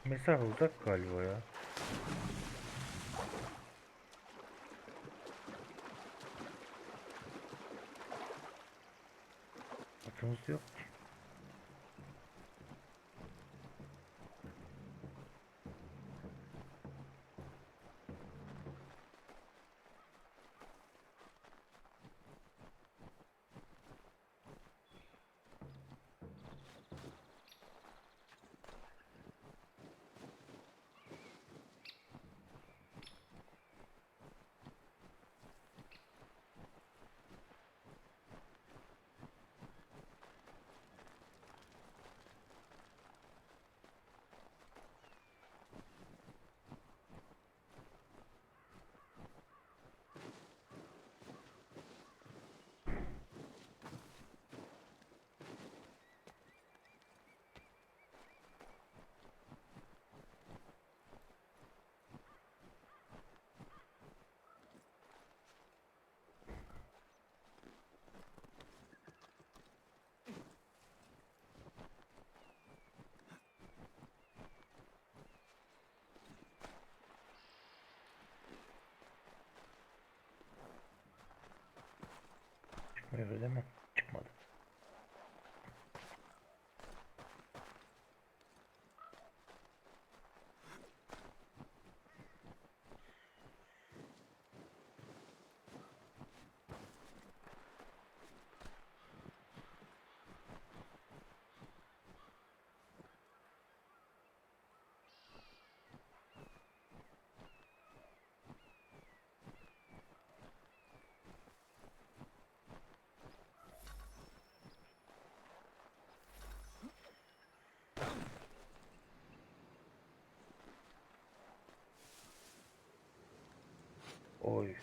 Mesafe uzak galiba ya. Atımız yok ki. Çıkmıyor değil mi? Çıkmadı. Oy.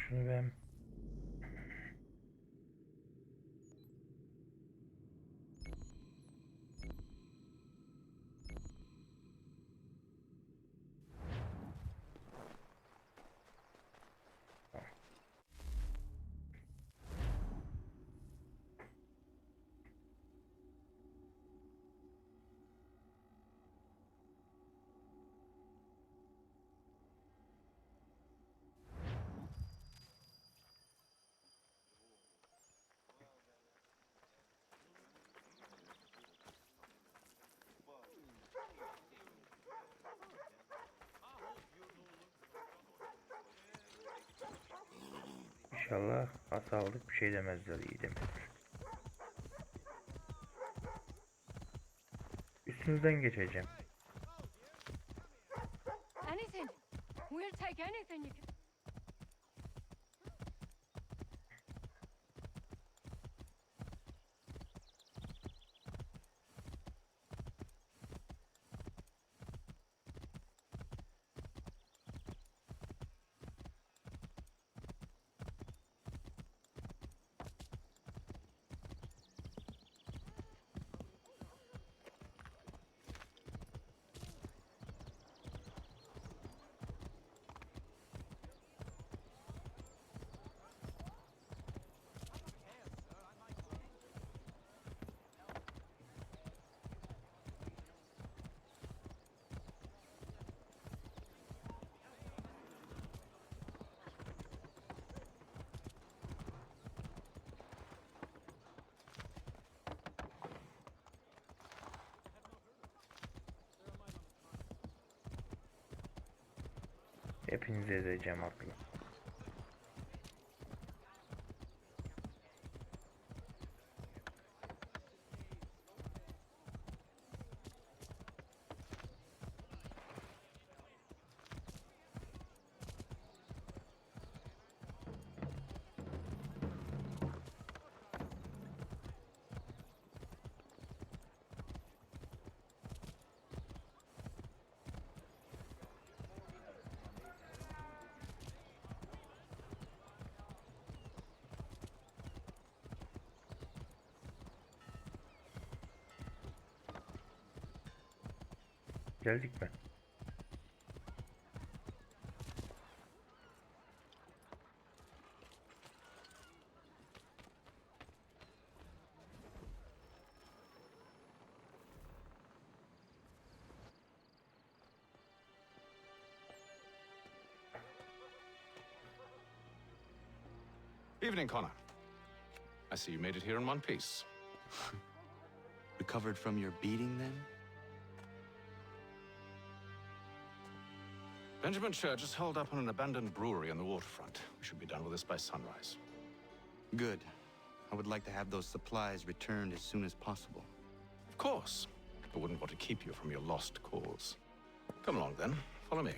Şunu ben... İnşallah hatalık bir şey demezler, iyi demezler. Üstünüzden geçeceğim.
Anything. We'll take anything you can.
Hepinizi ezeceğim aklı. Geldik mi?
Evening, Connor. I see you made it here in one piece.
Recovered from your beating, then?
Benjamin Church is held up on an abandoned brewery on the waterfront. We should be done with this by sunrise.
Good. I would like to have those supplies returned as soon as possible.
Of course. I wouldn't want to keep you from your lost cause. Come along, then. Follow me.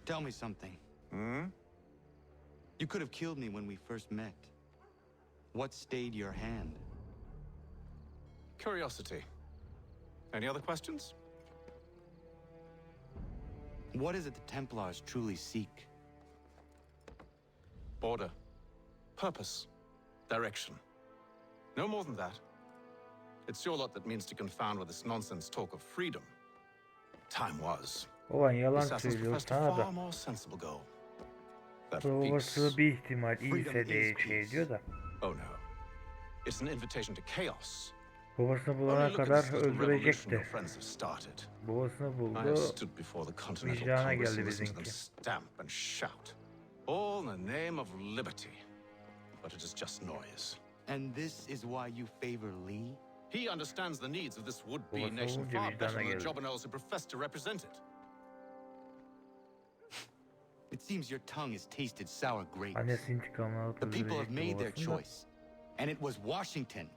Tell me something.
Hmm?
You could have killed me when we first met. What stayed your hand?
Curiosity. Any other questions?
What is it the Templars truly seek?
Order. Purpose. Direction. No more than that. It's your lot that means to confound with this nonsense talk of freedom. Time was.
Ulan
The
yalan
assassins
söylüyor
professed a
sana
far
da.
more sensible goal. That
Babası
peace.
bir ihtimal
Freedom
iyiyse
is
de
peace.
şey diyor da.
Oh no. It's an invitation to chaos.
Babasını
Only
bulana
look at
kadar
this little revolution
öldürecekti.
your friends have started.
Babasını
I have
buldu.
stood before the Continental
Vicdana
Congress
geldi
and listened to them
bizimki.
stamp and shout. All in the name of liberty. But it is just noise.
And this is why you favor Lee?
He understands the needs of this would-be
Babası
nation
olunca
far better
vicdana
than the
geldi.
jobberknolls who profess to represent it.
It seems your tongue has tasted sour grapes.
Annesi intikamını alıp
The people have
öldürecekti
made their
babasını da.
choice. And it was Washington.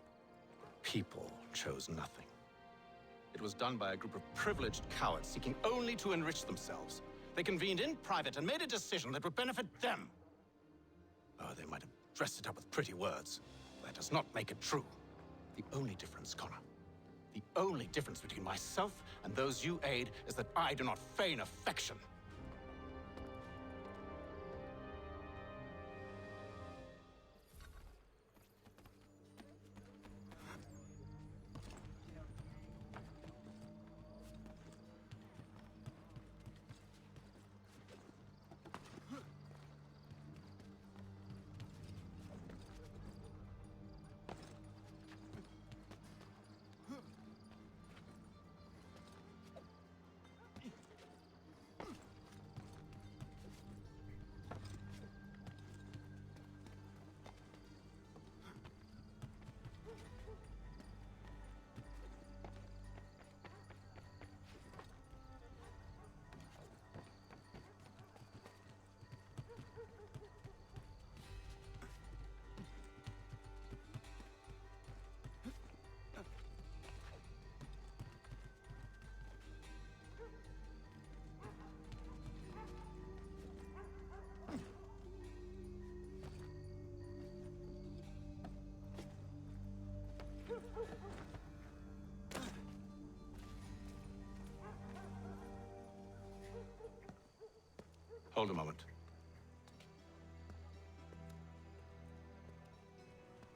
People chose nothing. It was done by a group of privileged cowards seeking only to enrich themselves. They convened in private and made a decision that would benefit them. Oh, they might have dressed it up with pretty words. That does not make it true. The only difference, Connor, the only difference between myself and those you aid is that I do not feign affection. Hold a moment.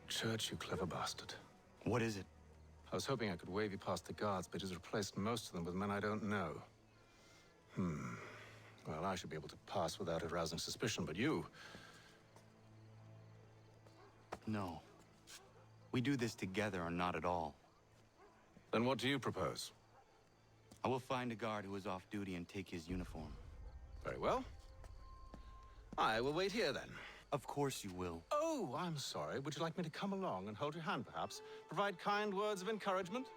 Church, you clever bastard.
What is it?
I was hoping I could wave you past the guards, but he's replaced most of them with men I don't know. Well, I should be able to pass without arousing suspicion, but you...
No. We do this together or not at all.
Then what do you propose?
I will find a guard who is off duty and take his uniform.
Very well. I will wait here, then.
Of course you will.
Oh, I'm sorry. Would you like me to come along and hold your hand, perhaps? Provide kind words of encouragement?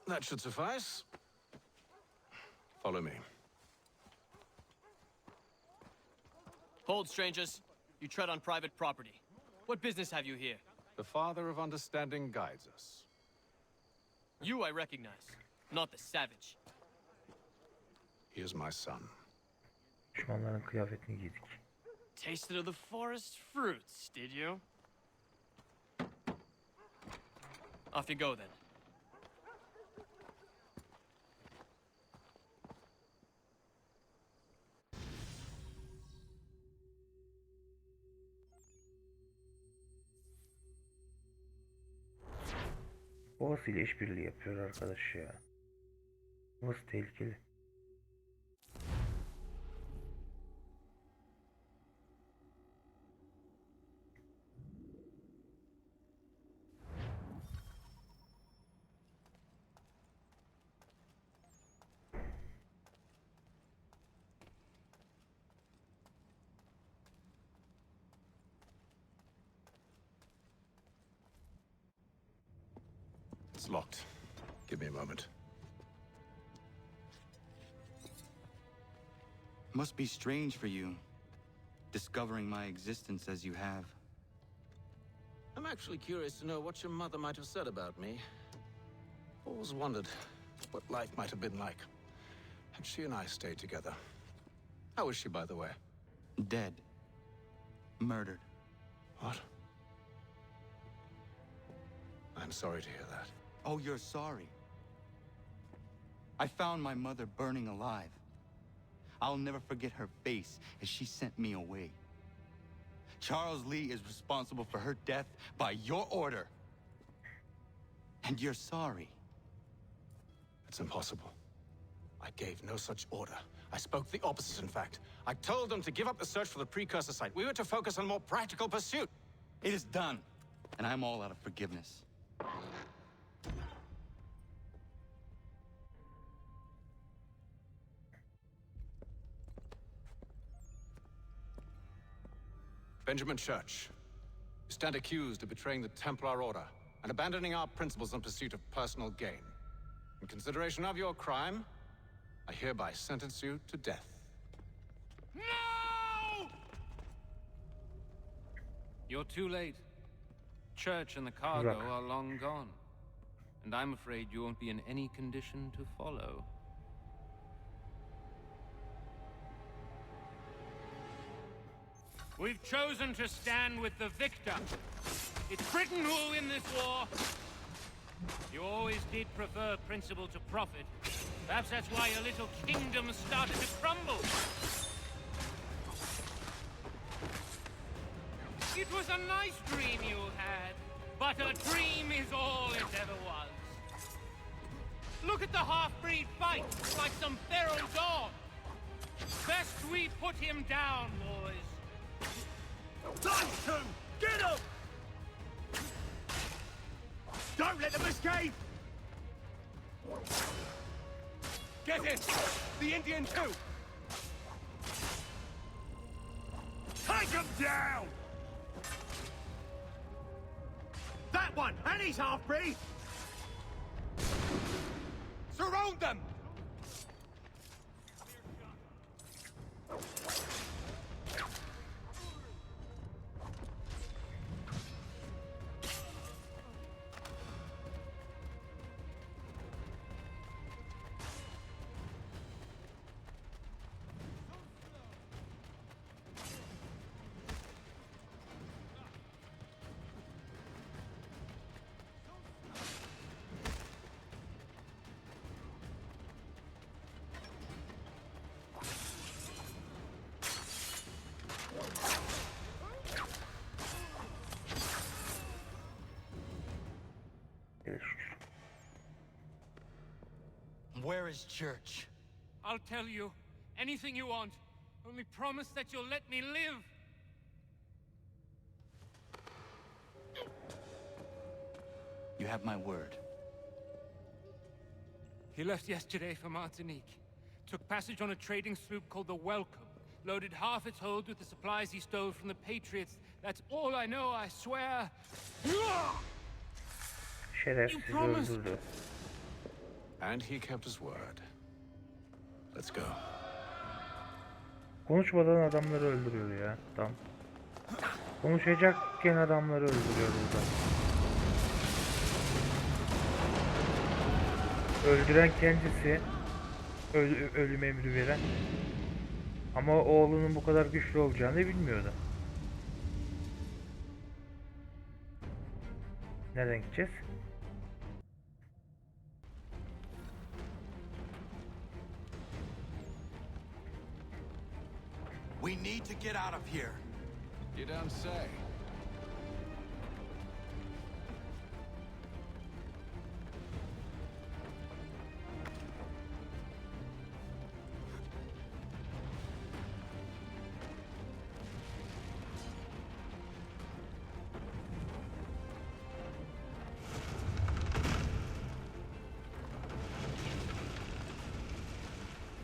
That should suffice. Follow me.
Hold, strangers. You tread on private property. What business have you here?
The Father of Understanding guides us.
You I recognize, not the savage.
He is my son.
Düşmanların kıyafetini giydik.
Tasted of the forest fruits, did you? Off you go then.
Boğaz ile işbirliği yapıyor arkadaş ya. Burası tehlikeli.
It's locked. Give me a moment.
Must be strange for you, discovering my existence as you have.
I'm actually curious to know what your mother might have said about me. Always wondered what life might have been like had she and I stayed together. How is she, by the way?
Dead. Murdered.
What? I'm sorry to hear that.
Oh, you're sorry. I found my mother burning alive. I'll never forget her face as she sent me away. Charles Lee is responsible for her death by your order. And you're sorry.
It's impossible. I gave no such order. I spoke the opposite, in fact. I told them to give up the search for the precursor site. We were to focus on more practical pursuit.
It is done, and I'm all out of forgiveness.
Benjamin Church, you stand accused of betraying the Templar Order and abandoning our principles in pursuit of personal gain. In consideration of your crime, I hereby sentence you to death.
No!
You're too late. Church and the cargo are long gone. And I'm afraid you won't be in any condition to follow.
We've chosen to stand with the victor. It's Britain who will win this war. You always did prefer principle to profit. Perhaps that's why your little kingdom started to crumble. It was a nice dream you had, but a dream is all it ever was. Look at the half-breed fight, like some feral dog. Best we put him down, boys.
Those two! Get them! Don't let them escape! Get it! The Indian too! Take them down! That one! And he's half-breed! Surround them!
Where is Church?
I'll tell you anything you want. Only promise that you'll let me live.
You have my word.
He left yesterday for Martinique. Took passage on a trading sloop called the Welcome. Loaded half its hold with the supplies he stole from the Patriots. That's all I know, I swear.
Şerefsiz öldürdü.
And he kept his word. Let's go.
Konuşmadan adamları öldürüyor ya. Tam. Konuşacakken adamları öldürüyor burada. Öldüren kendisi. Ölüm emri veren. Ama oğlunun bu kadar güçlü olacağını bilmiyordu. Nereden gideceğiz?
We need to get out of here.
You don't say.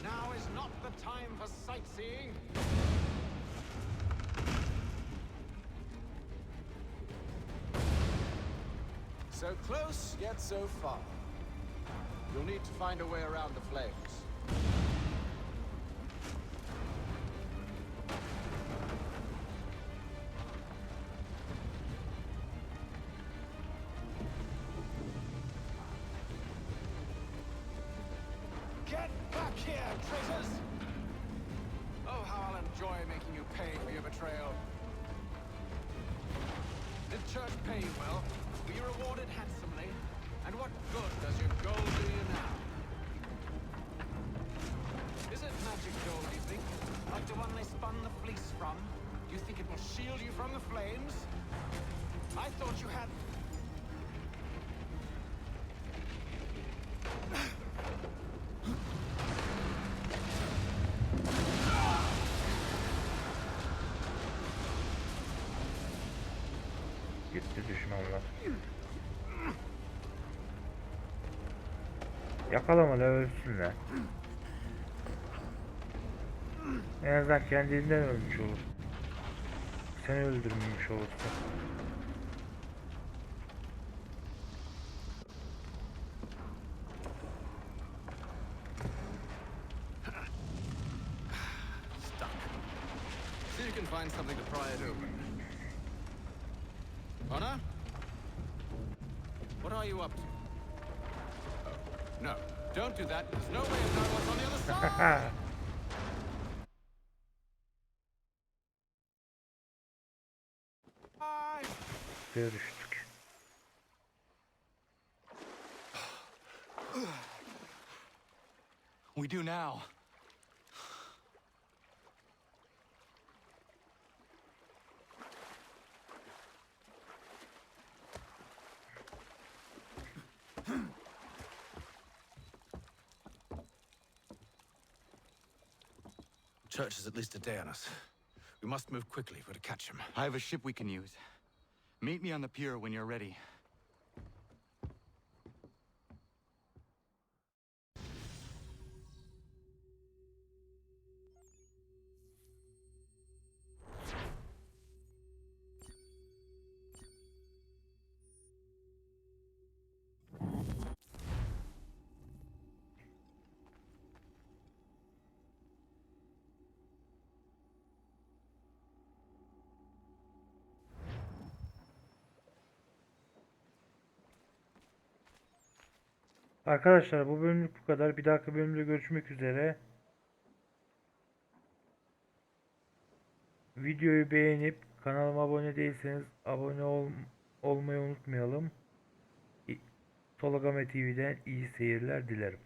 Now is not the time for sightseeing. So close, yet so far. You'll need to find a way around the flames. Get back here, traitors! Oh, how I'll enjoy making you pay for your betrayal. Did church pay you well? Were you rewarded handsomely? And what good does your gold do you now? Is it magic gold, you think? Like the one they spun the fleece from? Do you think it will shield you from the flames? I thought you had...
Gitti düşmanlar. Yakalamalı ölsünler. En azından kendinden ölmüş olur. Seni öldürmemiş olursa.
Stuck. See if you can find something to pry it open. Honor? What are you up to? Oh, no. Don't do that. There's no way of knowing what's on the other side.
Görüştük.
We do now.
Church is at least a day on us. We must move quickly if we're to catch him.
I have a ship we can use. Meet me on the pier when you're ready.
Arkadaşlar bu bölümlük bu kadar. Bir dahaki bölümde görüşmek üzere. Videoyu beğenip kanalıma abone değilseniz abone olmayı unutmayalım. Tolagame TV'den iyi seyirler dilerim.